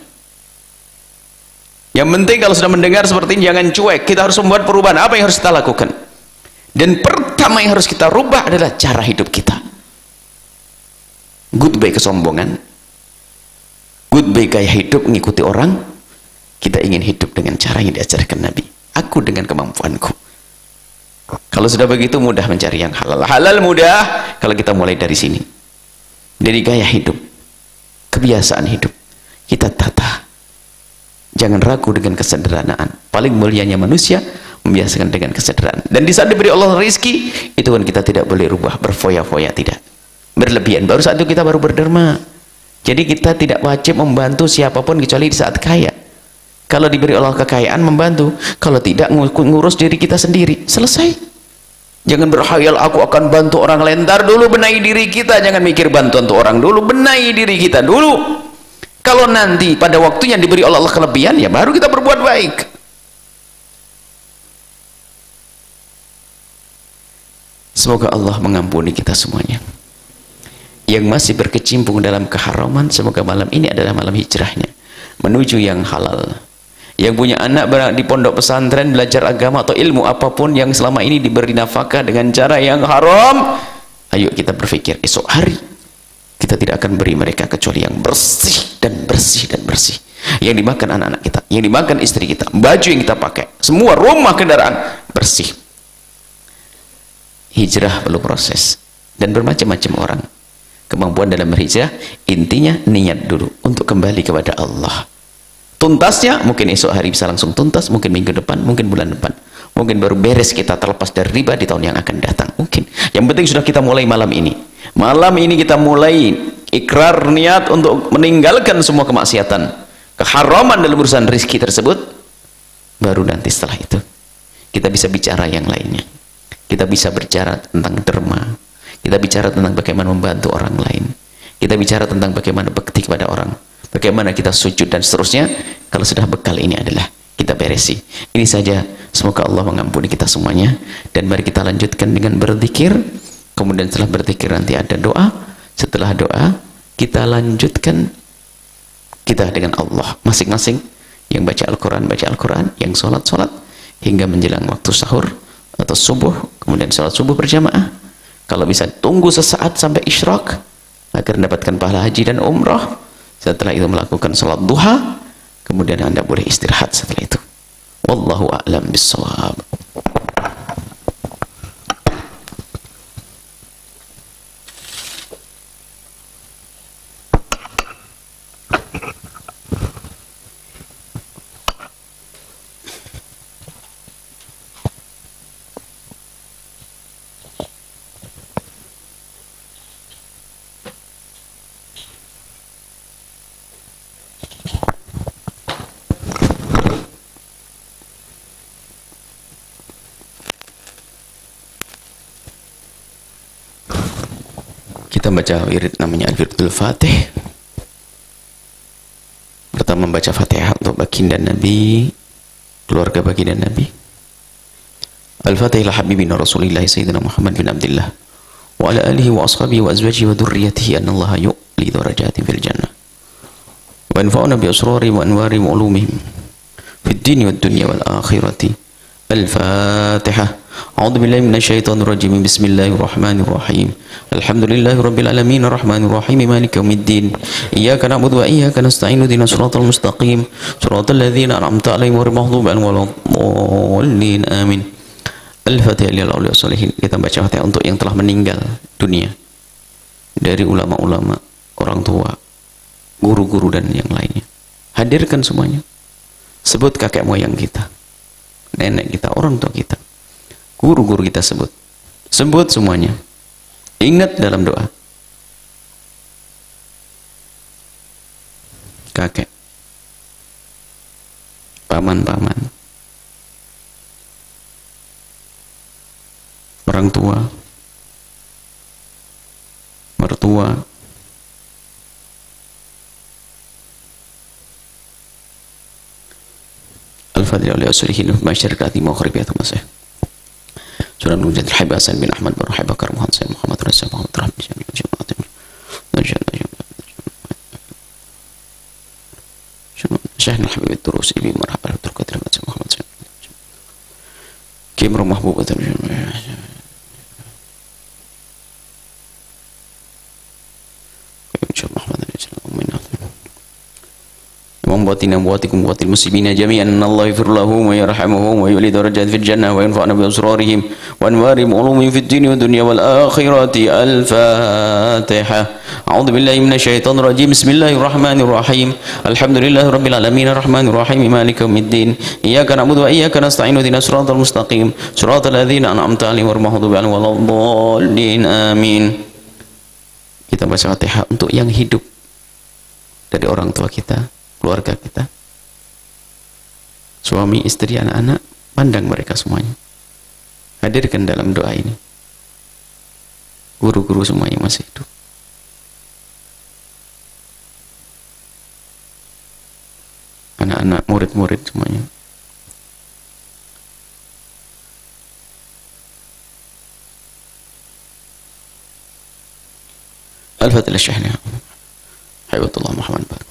Yang penting kalau sudah mendengar seperti ini, jangan cuek. Kita harus membuat perubahan. Apa yang harus kita lakukan? Dan pertama yang harus kita rubah adalah cara hidup kita. Goodbye kesombongan, goodbye gaya hidup mengikuti orang. Kita ingin hidup dengan cara yang diajarkan Nabi. Aku dengan kemampuanku. Kalau sudah begitu, mudah mencari yang halal. Halal mudah kalau kita mulai dari sini. Dari gaya hidup, kebiasaan hidup, kita tata. Jangan ragu dengan kesederhanaan. Paling mulianya manusia membiasakan dengan kesederhanaan. Dan di saat diberi Allah rizki, itu kan kita tidak boleh rubah, berfoya-foya, tidak. Berlebihan, baru saat itu kita baru berderma. Jadi kita tidak wajib membantu siapapun kecuali di saat kaya. Kalau diberi Allah kekayaan, membantu. Kalau tidak, ngurus diri kita sendiri. Selesai. Jangan berkhayal aku akan bantu orang lain. Ntar dulu benahi diri kita. Jangan mikir bantu untuk orang dulu, benahi diri kita dulu. Kalau nanti pada waktunya diberi Allah kelebihan, ya baru kita berbuat baik. Semoga Allah mengampuni kita semuanya. Yang masih berkecimpung dalam keharaman, semoga malam ini adalah malam hijrahnya menuju yang halal. Yang punya anak di pondok pesantren belajar agama atau ilmu apapun yang selama ini diberi nafkah dengan cara yang haram, ayo kita berpikir esok hari kita tidak akan beri mereka kecuali yang bersih dan bersih dan bersih. Yang dimakan anak-anak kita, yang dimakan istri kita, baju yang kita pakai, semua rumah kendaraan bersih. Hijrah perlu proses dan bermacam-macam orang. Kemampuan dalam berhijrah intinya niat dulu untuk kembali kepada Allah. Tuntasnya mungkin esok hari bisa langsung tuntas, mungkin minggu depan, mungkin bulan depan, mungkin baru beres kita terlepas dari riba di tahun yang akan datang, mungkin. Yang penting sudah kita mulai malam ini. Malam ini kita mulai ikrar niat untuk meninggalkan semua kemaksiatan, keharaman dalam urusan rizki tersebut. Baru nanti setelah itu kita bisa bicara yang lainnya. Kita bisa bicara tentang derma, kita bicara tentang bagaimana membantu orang lain, kita bicara tentang bagaimana bakti kepada orang, bagaimana kita sujud dan seterusnya. Kalau sudah bekal ini adalah kita beresi. Ini saja, semoga Allah mengampuni kita semuanya. Dan mari kita lanjutkan dengan berzikir. Kemudian setelah berzikir nanti ada doa. Setelah doa kita lanjutkan kita dengan Allah masing-masing. Yang baca Al-Quran, yang sholat hingga menjelang waktu sahur atau subuh. Kemudian sholat subuh berjamaah. Kalau bisa tunggu sesaat sampai isyraq agar mendapatkan pahala haji dan umrah. Setelah itu melakukan sholat duha. Kemudian Anda boleh istirahat setelah itu. Wallahu a'lam bissawab. Kita baca wirid namanya Al-Wirdul Fatih. Pertama membaca Fatihah untuk baginda Nabi, keluarga baginda Nabi. Al-Fatihah ila habibina Rasulillah Sayyidina Muhammad bin Abdullah wa ala alihi wa ashabihi wa azwajihi wa dhurriyyatihi anna Allah yu'li darajatin fil jannah wa anfa'una bi asrari wa anwari wa ulumihim fid dini wad dunya wal akhirati. Al-Fatihah. A'udzu billahi minasyaitonir rajim. Bismillahirrahmanirrahim. Alhamdulillahi rabbil alamin arrahmanir rahim maliki yaumiddin. Iyyaka na'budu wa iyyaka nasta'in ihdinas siratal mustaqim siratal ladzina an'amta 'alaihim ghairil maghdubi 'alaihim waladdallin. Amin. Al-Fatihah lil auliya sholihin. Kita baca Fatihah untuk yang telah meninggal dunia dari ulama-ulama, orang tua, guru-guru dan yang lainnya. Hadirkan semuanya. Sebut kakek moyang kita, nenek kita, orang tua kita, guru-guru kita, sebut semuanya. Ingat dalam doa kakek, paman-paman, orang tua, mertua, Al-Fadhil oleh Aslihin Masyarakat Timur Kharibiat Masih Surah Nujat Al-Habasan bin Ahmad bin Rahib Bakar Muhammad Sayyid Muhammad Rasul Muhammad Rahim Syahna Habib Turusi bin Marhaba Turkat Muhammad Sayyid Kimru Mahbub وأمواتنا وأمواتكم وأموات المسلمين جميعا أن الله يغفر لهم ويرحمهم ويولي درجات في الجنة وينفعنا بأسرارهم وأنوارهم وعلومهم في الدنيا والدنيا والآخرة. الفاتحة. أعوذ بالله من الشيطان الرجيم. بسم الله الرحمن الرحيم. الحمد لله رب العالمين الرحمن الرحيم مالك يوم الدين. إياك نعبد وإياك نستعين اهدنا الصراط المستقيم صراط الذين أنعمت عليهم غير المغضوب عليهم ولا الضالين. آمين. Kita baca Fatihah untuk yang hidup dari orang tua kita, keluarga kita, suami, istri, anak-anak. Pandang mereka semuanya, hadirkan dalam doa ini. Guru-guru semua yang masih hidup, anak-anak, murid-murid semuanya. Al-Fatihah Syahna Hayatullah Muhammad Barak.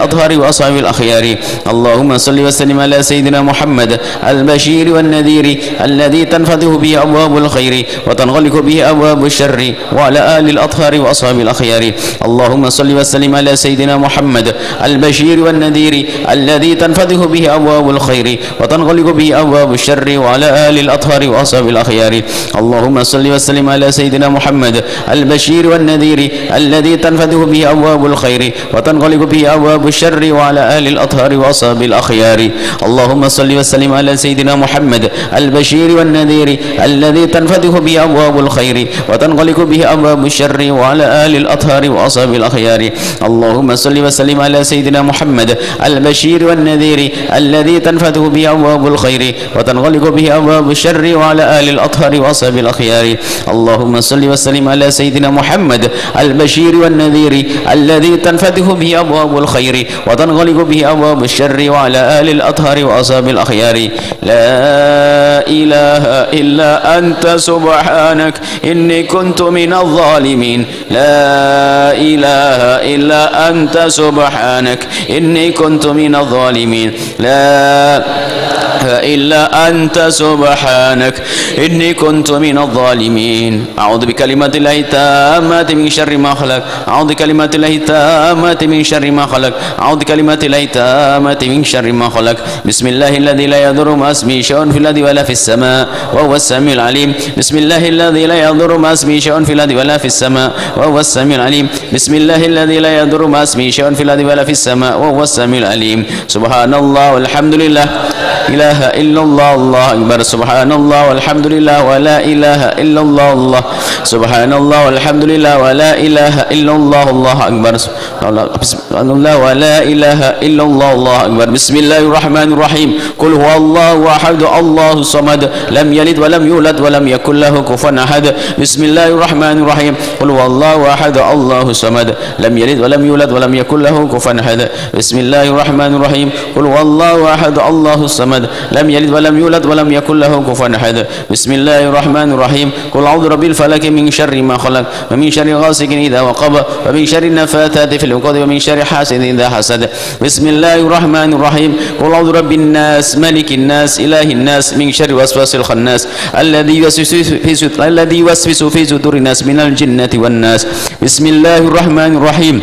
الأطهار وأصحاب الأخيار. اللهم صل وسلم على سيدنا محمد البشير والنذير الذي تنفتح به أبواب الخير وتنغلق به أبواب الشر، وعلى آل الأطهار وأصحاب الأخيار. اللهم صل وسلم على سيدنا محمد البشير والنذير الذي تنفتح به أبواب الخير وتنغلق به أبواب الشر، وعلى آل الأطهار وأصحاب الأخيار. اللهم صل وسلم على سيدنا محمد البشير والنذير الذي تنفتح به أبواب الخير وتنغلق به أبواب الشر، وعلى آل الأطهار وأصحاب الأخيار. اللهم صل وسلم على سيدنا محمد البشير والنذير الذي تنفتح به أبواب الخير وتنغلق به أبواب الشر، وعلى آل الأطهار وأصحاب الأخيار. اللهم صل وسلم على سيدنا محمد البشير والنذير الذي تنفتح به أبواب الخير وتنغلق به أبواب الشر، وعلى آل الأطهار وأصحاب الأخيار. اللهم صل وسلم على سيدنا محمد البشير والنذير الذي تنفتح به أبواب الخير وتنغلق به أبواب الشر، وعلى آل الأطهار وأصحاب الأخيار. لا إله إلا أنت سبحانك إني كنت من الظالمين. لا إله إلا أنت سبحانك إني كنت من الظالمين. لا إلا أنت سبحانك إني كنت من الظالمين. أعوذ بكلمات الله التامات من شر ما خلق. أعوذ بكلمات الله التامات من شر ما خلق. أعوذ بكلمات الله التامات من شر ما خلق. بسم الله الذي لا يضر مع اسمه شيء في الأرض ولا في السماء وهو السميع العليم. بسم الله الذي لا يضر مع اسمه شيء في الأرض ولا في السماء وهو السميع العليم. بسم الله الذي لا يضر مع اسمه شيء في الأرض ولا في السماء وهو السميع العليم. سبحان الله والحمد لله إله إلا الله الله أكبر. سبحان الله والحمد لله ولا إله إلا الله الله. سبحان الله والحمد لله ولا إله إلا الله الله أكبر. سبحان الله ولا إله إلا الله الله أكبر. بسم الله الرحمن الرحيم. قل هو الله أحد الله الصمد لم يلد ولم يولد ولم يكن له كفوا أحد. بسم الله الرحمن الرحيم. قل هو الله أحد الله الصمد لم يلد ولم يولد ولم يكن له كفوا أحد. بسم الله الرحمن الرحيم. قل هو الله أحد الله الصمد لم يلد ولم يولد ولم يكن له كفوا أحد. بسم الله الرحمن الرحيم. قل أعوذ برب الفلك من شر ما خلق ومن شر غاسق إذا وقب ومن شر النفاثات في العقد ومن شر حاسد إذا حسد. بسم الله الرحمن الرحيم. قل أعوذ برب الناس ملك الناس إله الناس من شر وسواس الخناس الذي يوسوس في صدور الناس من الجنة والناس. بسم الله الرحمن الرحيم.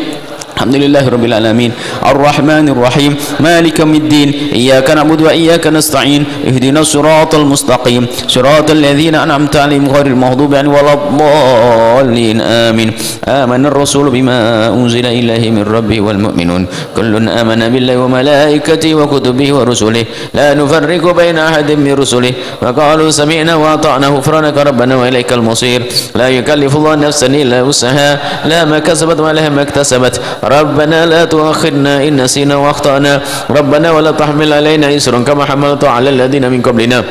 الحمد لله رب العالمين الرحمن الرحيم مالك يوم الدين إياك نعبد وإياك نستعين اهدنا الصراط المستقيم صراط الذين أنعمت عليهم غير المغضوب عليهم ولا الضالين آمين. آمن الرسول بما أنزل إليه من ربه والمؤمنون كل آمن بالله وملائكته وكتبه ورسله لا نفرق بين أحد من رسله وقالوا سمعنا وأطعنا غفرانك ربنا وإليك المصير. لا يكلف الله نفسا إلا وسعها لا ما كسبت ولا ما اكتسبت. ربنا لا تؤاخذنا إن نسينا وأخطأنا ربنا ولا تحمل علينا إصرا كما حملت على الذين من قبلنا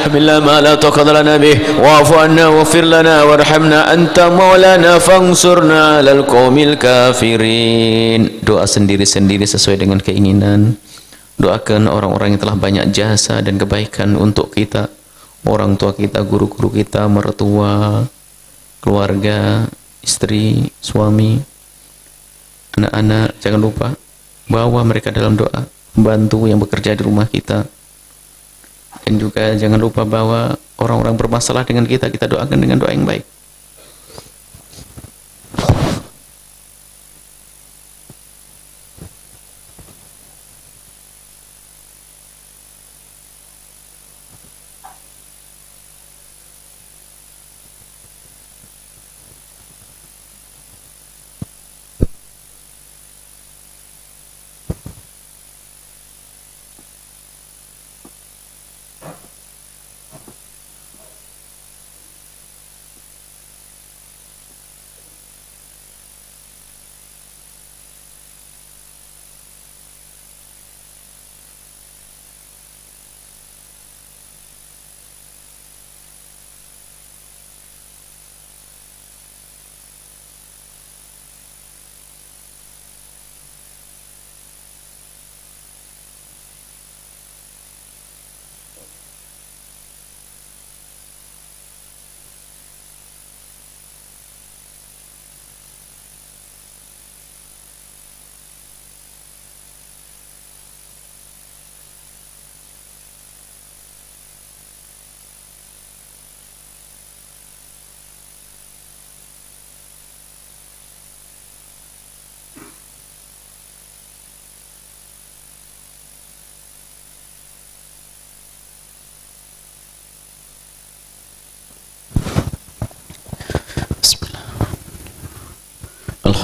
بالله ما لا طاقة لنا به واعف عنا واغفر لنا وارحمنا أنت مولانا فانصرنا على القوم الكافرين. Doa sendiri-sendiri sesuai dengan keinginan. Doakan orang-orang yang telah banyak jasa dan kebaikan untuk kita, orang tua kita, guru-guru kita, mertua, keluarga, istri, suami, anak-anak. Jangan lupa bawa mereka dalam doa, bantu yang bekerja di rumah kita, dan juga jangan lupa bawa orang-orang bermasalah dengan kita doakan dengan doa yang baik.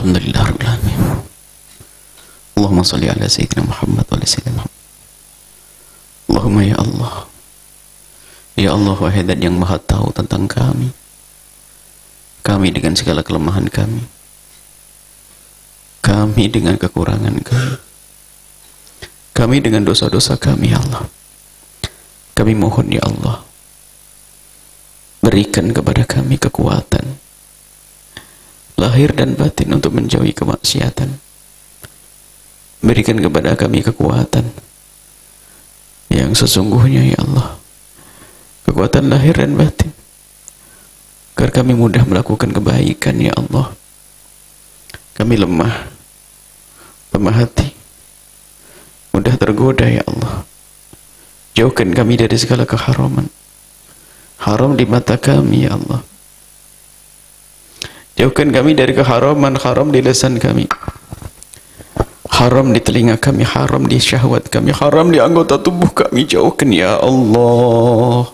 Alhamdulillah rabbil alamin. Allahumma shalli ala sayyidina Muhammad wa ala sayyidina Muhammad. Allahumma ya Allah. Ya Allah, wahai Zat yang Maha tahu tentang kami. Kami dengan segala kelemahan kami. Kami dengan kekurangan kami. Kami dengan dosa-dosa kami, ya Allah. Kami mohon ya Allah, berikan kepada kami kekuatan lahir dan batin untuk menjauhi kemaksiatan. Berikan kepada kami kekuatan yang sesungguhnya ya Allah, kekuatan lahir dan batin, agar kami mudah melakukan kebaikan ya Allah. Kami lemah hati, mudah tergoda ya Allah. Jauhkan kami dari segala keharaman, haram di mata kami ya Allah. Jauhkan kami dari keharaman, haram di lisan kami, haram di telinga kami, haram di syahwat kami, haram di anggota tubuh kami. Jauhkan ya Allah.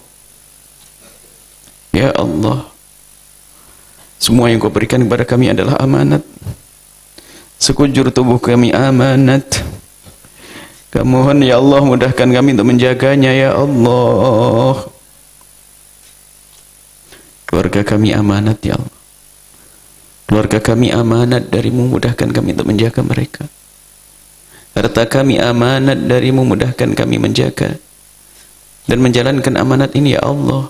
Ya Allah, semua yang Kau berikan kepada kami adalah amanat. Sekujur tubuh kami amanat. Kami mohon ya Allah, mudahkan kami untuk menjaganya ya Allah. Keluarga kami amanat ya Allah. Keluarga kami amanat darimu, mudahkan kami untuk menjaga mereka. Harta kami amanat darimu, mudahkan kami menjaga dan menjalankan amanat ini ya Allah.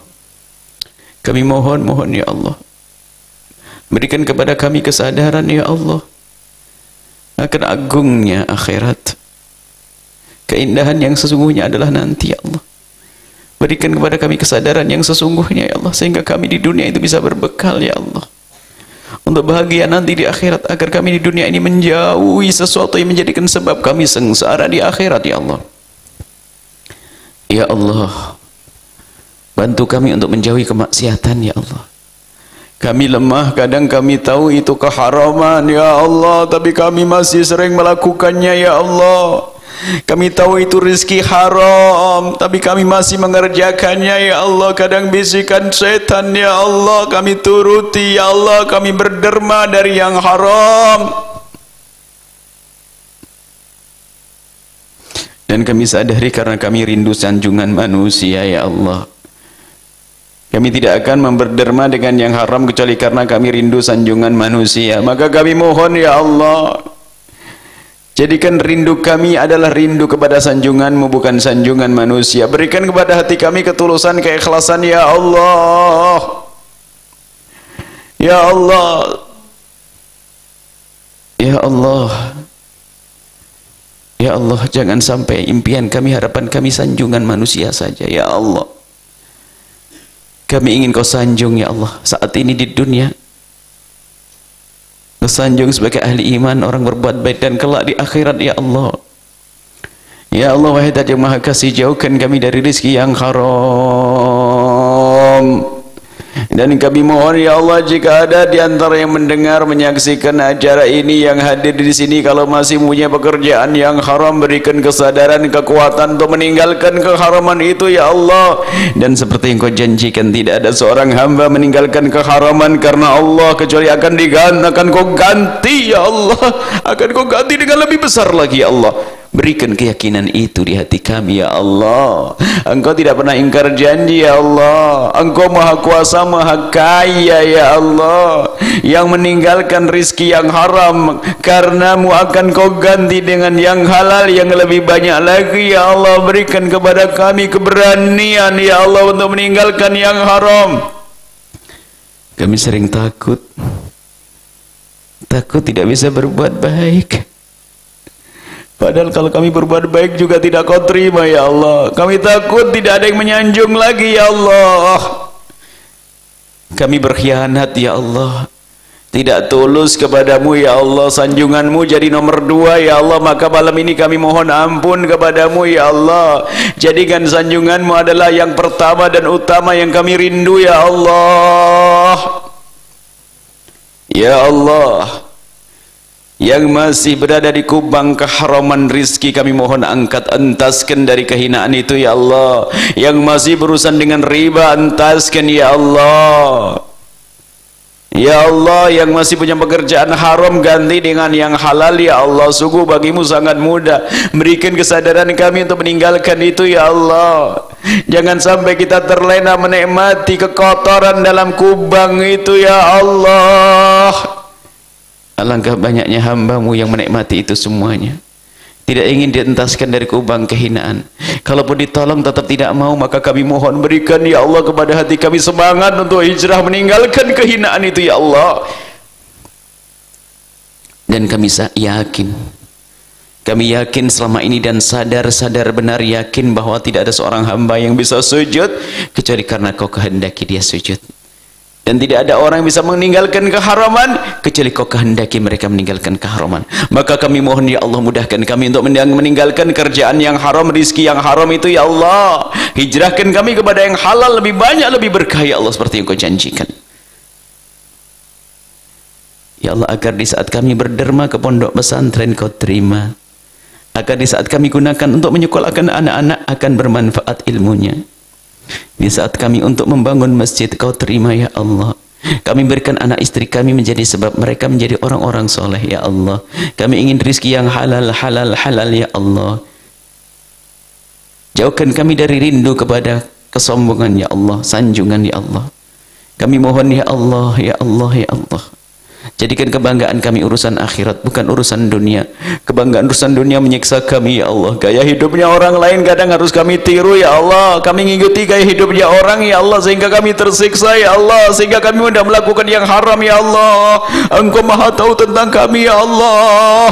Kami mohon ya Allah, berikan kepada kami kesadaran ya Allah akan agungnya akhirat. Keindahan yang sesungguhnya adalah nanti ya Allah. Berikan kepada kami kesadaran yang sesungguhnya ya Allah, sehingga kami di dunia itu bisa berbekal ya Allah untuk bahagia nanti di akhirat, agar kami di dunia ini menjauhi sesuatu yang menjadikan sebab kami sengsara di akhirat ya Allah. Ya Allah, bantu kami untuk menjauhi kemaksiatan ya Allah. Kami lemah, kadang kami tahu itu keharaman ya Allah, tapi kami masih sering melakukannya ya Allah. Kami tahu itu rezeki haram, tapi kami masih mengerjakannya ya Allah. Kadang bisikan setan ya Allah, kami turuti ya Allah. Kami berderma dari yang haram, dan kami sadari karena kami rindu sanjungan manusia ya Allah. Kami tidak akan berderma dengan yang haram kecuali karena kami rindu sanjungan manusia. Maka kami mohon ya Allah, jadikan rindu kami adalah rindu kepada sanjungan-Mu, bukan sanjungan manusia. Berikan kepada hati kami ketulusan, keikhlasan ya Allah. Ya Allah, ya Allah, ya Allah, jangan sampai impian kami, harapan kami sanjungan manusia saja ya Allah. Kami ingin Kau sanjung ya Allah saat ini di dunia. Kau sanjung sebagai ahli iman, orang berbuat baik, dan kelak di akhirat ya Allah. Ya Allah, wahai Zat yang Maha Kasih, jauhkan kami dari rezeki yang haram. Dan kami mohon ya Allah, jika ada di antara yang mendengar, menyaksikan acara ini, yang hadir di sini, kalau masih punya pekerjaan yang haram, berikan kesadaran, kekuatan untuk meninggalkan keharaman itu ya Allah. Dan seperti yang Kau janjikan, tidak ada seorang hamba meninggalkan keharaman karena Allah kecuali akan Kau ganti ya Allah, akan Kau ganti dengan lebih besar lagi ya Allah. Berikan keyakinan itu di hati kami ya Allah. Engkau tidak pernah ingkar janji ya Allah. Engkau Maha Kuasa, Maha Kaya ya Allah. Yang meninggalkan rizki yang haram, karenamu akan Kau ganti dengan yang halal yang lebih banyak lagi ya Allah. Berikan kepada kami keberanian ya Allah untuk meninggalkan yang haram. Kami sering takut tidak bisa berbuat baik. Padahal kalau kami berbuat baik juga tidak Kau terima ya Allah. Kami takut tidak ada yang menyanjung lagi ya Allah. Kami berkhianat ya Allah, tidak tulus kepadamu ya Allah. Sanjungan-Mu jadi nomor 2 ya Allah. Maka malam ini kami mohon ampun kepadamu ya Allah. Jadikan sanjungan-Mu adalah yang pertama dan utama yang kami rindu ya Allah. Ya Allah, yang masih berada di kubang keharaman rizki, kami mohon angkat, entaskan dari kehinaan itu ya Allah. Yang masih berurusan dengan riba, entaskan ya Allah. Ya Allah, yang masih punya pekerjaan haram ganti dengan yang halal ya Allah. Sungguh bagimu sangat mudah. Berikan kesadaran kami untuk meninggalkan itu ya Allah. Jangan sampai kita terlena menikmati kekotoran dalam kubang itu ya Allah. Alangkah banyaknya hamba-Mu yang menikmati itu semuanya, tidak ingin dientaskan dari kubang kehinaan. Kalaupun ditolong tetap tidak mau, maka kami mohon berikan ya Allah kepada hati kami semangat untuk hijrah meninggalkan kehinaan itu ya Allah. Dan kami yakin selama ini dan sadar benar yakin bahwa tidak ada seorang hamba yang bisa sujud kecuali karena Kau kehendaki dia sujud. Dan tidak ada orang yang bisa meninggalkan keharaman kecuali Kau kehendaki mereka meninggalkan keharaman. Maka kami mohon ya Allah, mudahkan kami untuk meninggalkan kerjaan yang haram, rizki yang haram itu ya Allah. Hijrahkan kami kepada yang halal, lebih banyak, lebih berkah ya Allah, seperti yang Kau janjikan ya Allah. Agar di saat kami berderma ke pondok pesantren Kau terima, agar di saat kami gunakan untuk menyekolahkan anak-anak akan bermanfaat ilmunya. Di saat kami untuk membangun masjid Kau terima ya Allah. Kami berikan anak istri kami menjadi sebab mereka menjadi orang-orang soleh ya Allah. Kami ingin rizki yang halal ya Allah. Jauhkan kami dari rindu kepada kesombongan ya Allah, sanjungan ya Allah. Kami mohon ya Allah, ya Allah, ya Allah. Jadikan kebanggaan kami urusan akhirat, bukan urusan dunia. Kebanggaan urusan dunia menyiksa kami ya Allah. Gaya hidupnya orang lain kadang harus kami tiru ya Allah. Kami mengikuti gaya hidupnya orang ya Allah, sehingga kami tersiksa ya Allah, sehingga kami mudah melakukan yang haram ya Allah. Engkau maha tahu tentang kami ya Allah.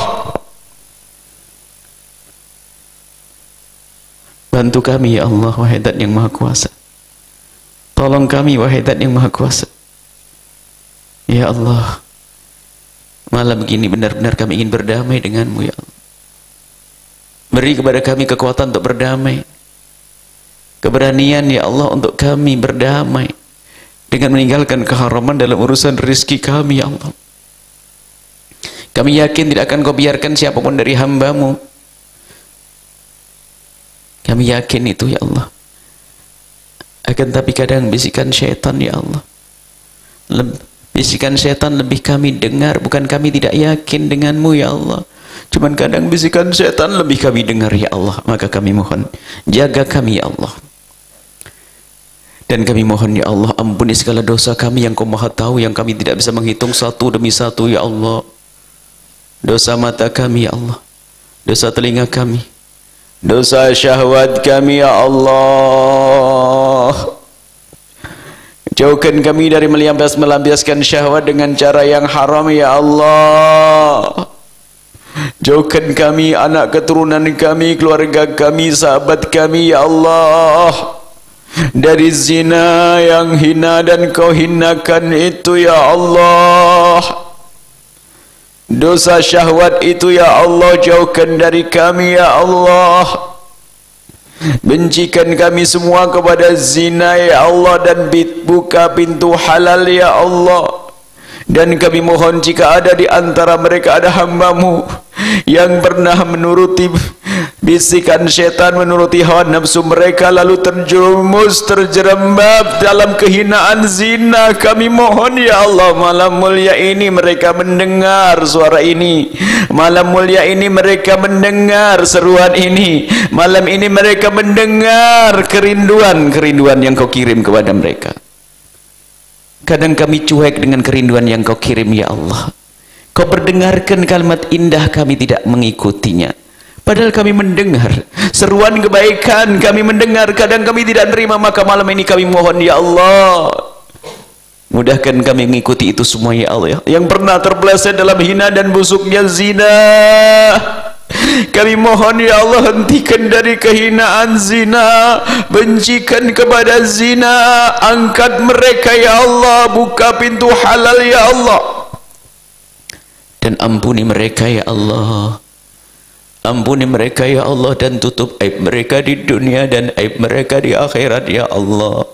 Bantu kami ya Allah, wahai Zat yang maha kuasa. Tolong kami wahai Zat yang maha kuasa ya Allah. Malam begini benar-benar kami ingin berdamai denganmu ya Allah. Beri kepada kami kekuatan untuk berdamai, keberanian ya Allah untuk kami berdamai dengan meninggalkan keharaman dalam urusan rezeki kami ya Allah. Kami yakin tidak akan Kau biarkan siapapun dari hamba-Mu. Kami yakin itu ya Allah. Akan tapi kadang bisikan syaitan ya Allah, bisikan setan lebih kami dengar. Bukan kami tidak yakin denganmu ya Allah, cuman kadang bisikan setan lebih kami dengar ya Allah. Maka kami mohon jaga kami ya Allah. Dan kami mohon ya Allah, ampuni segala dosa kami yang Kau maha tahu, yang kami tidak bisa menghitung satu demi satu ya Allah. Dosa mata kami ya Allah, dosa telinga kami, dosa syahwat kami ya Allah. Jauhkan kami dari melampiaskan syahwat dengan cara yang haram ya Allah. Jauhkan kami, anak keturunan kami, keluarga kami, sahabat kami ya Allah, dari zina yang hina dan Kau hinakan itu ya Allah. Dosa syahwat itu ya Allah, jauhkan dari kami ya Allah. Bencikan kami semua kepada zina ya Allah, dan buka pintu halal ya Allah. Dan kami mohon jika ada di antara mereka ada hamba-Mu yang pernah menuruti bisikan syaitan, menuruti hawa nafsu mereka, lalu terjerumus, terjerembab dalam kehinaan zina, kami mohon ya Allah, malam mulia ini mereka mendengar suara ini, malam mulia ini mereka mendengar seruan ini, malam ini mereka mendengar kerinduan yang Kau kirim kepada mereka. Kadang kami cuek dengan kerinduan yang Kau kirim ya Allah. Kau perdengarkan kalimat indah, kami tidak mengikutinya. Padahal kami mendengar seruan kebaikan, kami mendengar, kadang kami tidak terima. Maka malam ini kami mohon ya Allah, mudahkan kami mengikuti itu semua ya Allah. Yang pernah terpeleset dalam hina dan busuknya zina, kami mohon ya Allah, hentikan dari kehinaan zina, bencikan kepada zina, angkat mereka ya Allah, buka pintu halal ya Allah. Dan ampuni mereka ya Allah, ampuni mereka ya Allah, dan tutup aib mereka di dunia dan aib mereka di akhirat ya Allah.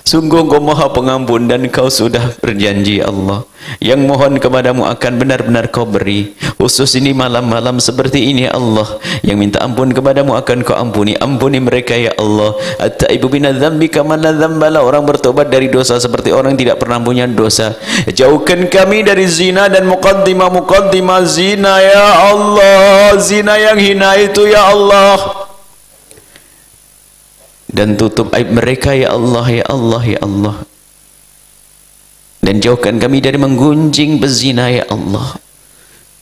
Sungguh Engkau Maha Pengampun dan Kau sudah berjanji ya Allah. Yang mohon kepadamu akan benar-benar Kau beri. Khusus ini malam-malam seperti ini ya Allah. Yang minta ampun kepadamu akan Kau ampuni. Ampuni mereka ya Allah. At-taibu minadz-dzambi kama la dzambala. Orang bertobat dari dosa seperti orang yang tidak pernah punya dosa. Jauhkan kami dari zina dan muqaddimah zina ya Allah. Zina yang hina itu ya Allah. Dan tutup aib mereka ya Allah, ya Allah, ya Allah. Dan jauhkan kami dari menggunjing pezina ya Allah.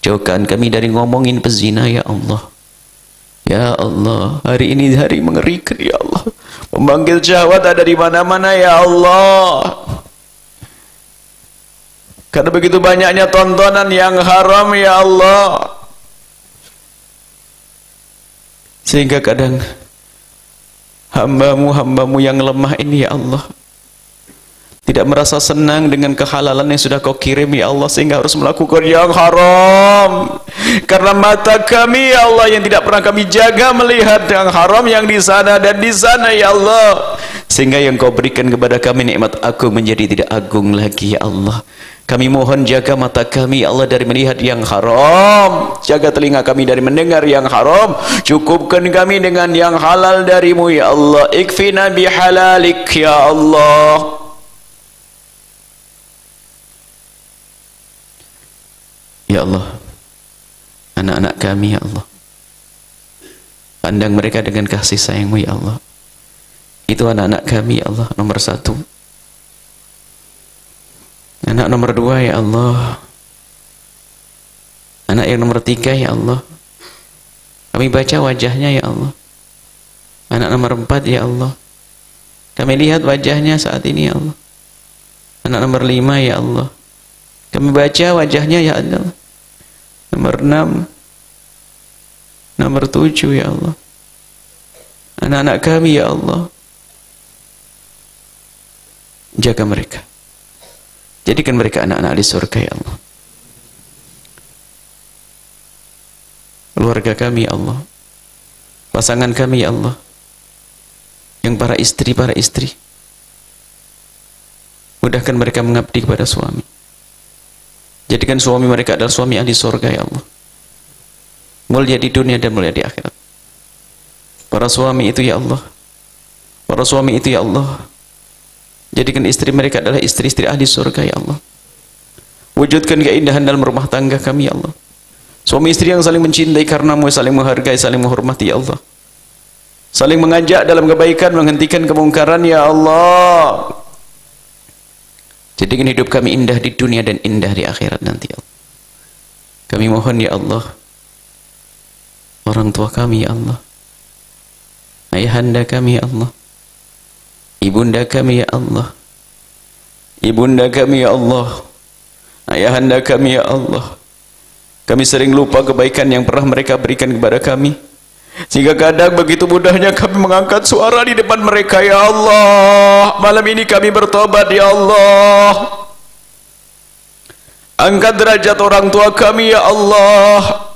Jauhkan kami dari ngomongin pezina ya Allah. Ya Allah, hari ini hari mengerikan ya Allah. Memanggil syahwat ada di mana-mana ya Allah. Karena begitu banyaknya tontonan yang haram ya Allah. Sehingga kadang hambamu yang lemah ini ya Allah tidak merasa senang dengan kehalalan yang sudah Kau kirim ya Allah, sehingga harus melakukan yang haram. Karena mata kami ya Allah yang tidak pernah kami jaga melihat yang haram yang di sana dan di sana ya Allah, sehingga yang Kau berikan kepada kami nikmat agung menjadi tidak agung lagi ya Allah. Kami mohon jaga mata kami ya Allah dari melihat yang haram, jaga telinga kami dari mendengar yang haram, cukupkan kami dengan yang halal darimu ya Allah. Ikfina bihalalik ya Allah. Ya Allah, anak-anak kami ya Allah, pandang mereka dengan kasih sayang-Mu ya Allah. Itu anak-anak kami ya Allah, nomor satu. Anak nomor dua ya Allah, anak yang nomor tiga ya Allah, kami baca wajahnya ya Allah. Anak nomor empat ya Allah, kami lihat wajahnya saat ini ya Allah. Anak nomor lima ya Allah, kami baca wajahnya ya Allah. Nomor enam, nomor tujuh ya Allah, anak-anak kami ya Allah, jaga mereka. Jadikan mereka anak-anak di surga ya Allah. Keluarga kami ya Allah, pasangan kami ya Allah, yang para istri, mudahkan mereka mengabdi kepada suami. Jadikan suami mereka adalah suami ahli surga ya Allah, mulia di dunia dan mulia di akhirat. Para suami itu ya Allah, para suami itu ya Allah, jadikan istri mereka adalah istri-istri ahli surga ya Allah. Wujudkan keindahan dalam rumah tangga kami ya Allah. Suami istri yang saling mencintai karenamu, saling menghargai, saling menghormati ya Allah. Saling mengajak dalam kebaikan, menghentikan kemungkaran ya Allah. Jadikan hidup kami indah di dunia dan indah di akhirat nanti ya Allah. Kami mohon ya Allah, orang tua kami ya Allah, ayahanda kami ya Allah, ibunda kami ya Allah, ibunda kami ya Allah, ayahanda kami ya Allah. Kami sering lupa kebaikan yang pernah mereka berikan kepada kami, sehingga kadang begitu mudahnya kami mengangkat suara di depan mereka ya Allah. Malam ini kami bertobat ya Allah. Angkat derajat orang tua kami ya Allah,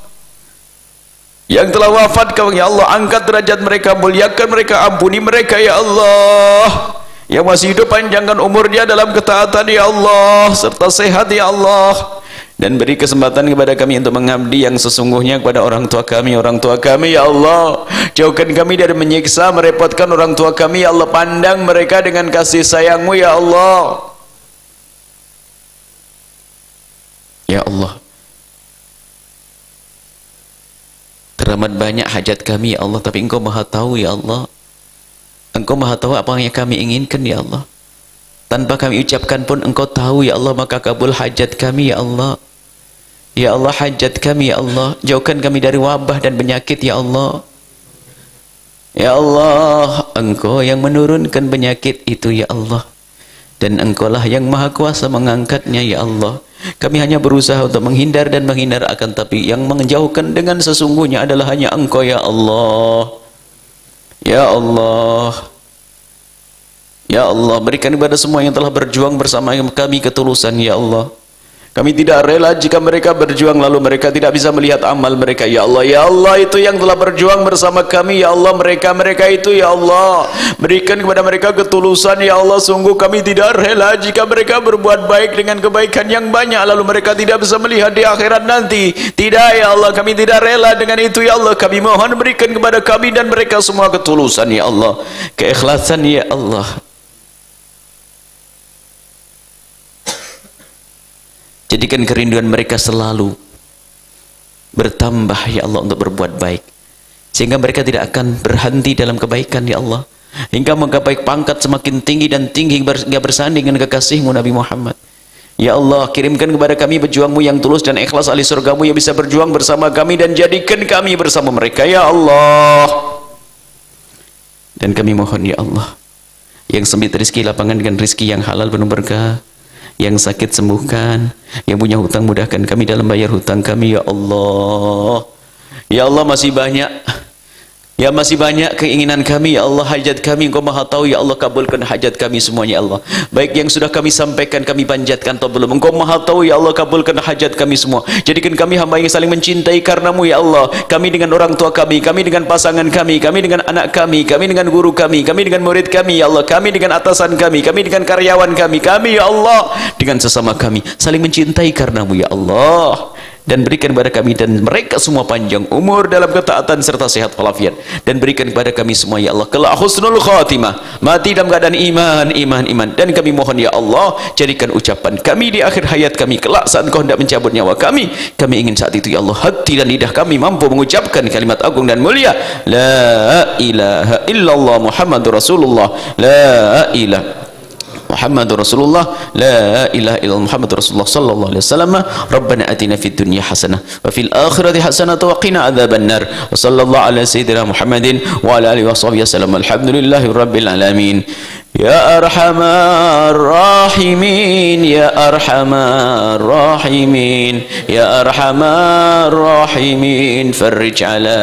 yang telah wafat kami ya Allah. Angkat derajat mereka, muliakan mereka, ampuni mereka ya Allah. Yang masih hidup panjangkan umurnya dalam ketaatan ya Allah, serta sehat ya Allah. Dan beri kesempatan kepada kami untuk mengabdi yang sesungguhnya kepada orang tua kami ya Allah. Jauhkan kami dari menyiksa, merepotkan orang tua kami ya Allah. Pandang mereka dengan kasih sayang-Mu ya Allah. Ya Allah, teramat banyak hajat kami ya Allah, tapi Engkau maha tahu ya Allah. Engkau maha tahu apa yang kami inginkan ya Allah. Tanpa kami ucapkan pun Engkau tahu ya Allah. Maka kabul hajat kami ya Allah. Ya Allah, hajat kami ya Allah. Jauhkan kami dari wabah dan penyakit ya Allah. Ya Allah, Engkau yang menurunkan penyakit itu ya Allah, dan Engkaulah yang maha kuasa mengangkatnya ya Allah. Kami hanya berusaha untuk menghindar dan menghindar, akan tapi yang menjauhkan dengan sesungguhnya adalah hanya Engkau ya Allah. Ya Allah, ya Allah, berikan kepada semua yang telah berjuang bersama kami ketulusan ya Allah. Kami tidak rela jika mereka berjuang lalu mereka tidak bisa melihat amal mereka. Ya Allah itu yang telah berjuang bersama kami. Ya Allah, mereka itu ya Allah, berikan kepada mereka ketulusan. Ya Allah, sungguh kami tidak rela jika mereka berbuat baik dengan kebaikan yang banyak lalu mereka tidak bisa melihat di akhirat nanti. Tidak ya Allah, kami tidak rela dengan itu. Ya Allah, kami mohon berikan kepada kami dan mereka semua ketulusan ya Allah, keikhlasan ya Allah. Jadikan kerinduan mereka selalu bertambah ya Allah untuk berbuat baik, sehingga mereka tidak akan berhenti dalam kebaikan ya Allah, hingga menggapai pangkat semakin tinggi dan tinggi hingga bersanding dengan kekasihmu Nabi Muhammad. Ya Allah, kirimkan kepada kami pejuangmu yang tulus dan ikhlas ahli surgamu yang bisa berjuang bersama kami, dan jadikan kami bersama mereka ya Allah. Dan kami mohon ya Allah, yang sempit rezeki lapangan dengan rezeki yang halal penuh berkah, yang sakit sembuhkan, yang punya hutang mudahkan kami dalam bayar hutang kami ya Allah. Ya Allah, masih banyak keinginan kami ya Allah, hajat kami Engkau Maha tahu ya Allah. Kabulkan hajat kami semuanya ya Allah, baik yang sudah kami sampaikan, kami panjatkan atau belum, Engkau Maha tahu ya Allah. Kabulkan hajat kami semua, jadikan kami hamba yang saling mencintai karenamu ya Allah. Kami dengan orang tua kami dengan pasangan kami dengan anak kami dengan guru kami dengan murid kami ya Allah, kami dengan atasan kami dengan karyawan kami ya Allah, dengan sesama kami saling mencintai karenamu ya Allah. Dan berikan kepada kami dan mereka semua panjang umur dalam ketaatan serta sehat walafiat, dan berikan kepada kami semua ya Allah kelak husnul khatimah, mati dalam keadaan iman. Dan kami mohon ya Allah, jadikan ucapan kami di akhir hayat kami kelak saat Engkau hendak mencabut nyawa kami ingin saat itu ya Allah hati dan lidah kami mampu mengucapkan kalimat agung dan mulia, la ilaha illallah Muhammadur Rasulullah, la ilaha Muhammadur Rasulullah, la ilaha illallah Muhammadur Rasulullah sallallahu alaihi wasallam. Rabbana atina fid dunya hasanah wa fil akhirati hasanah wa qina adzabannar. Wa sallallahu ala sayyidina Muhammadin wa ala alihi washabihi wasallam. Alhamdulillahi rabbil alamin. Ya arhamar rahimin, ya arhamar rahimin, ya arhamar rahimin, farij ala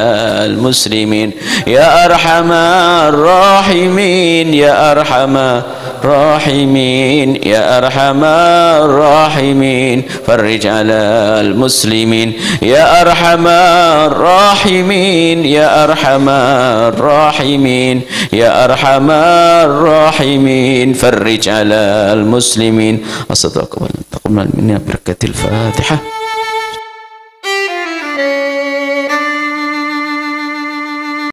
al-muslimin. Ya arhamar rahimin, ya arhamar rahimin, ya arhamar rahimin, farij ala al-muslimin. Ya arhamar rahimin, ya arhamar rahimin, ya arhamar rahimin, farij ala al-muslimin. Assalamualaikum warahmatullahi wabarakatuh. Berkatil Fatihah.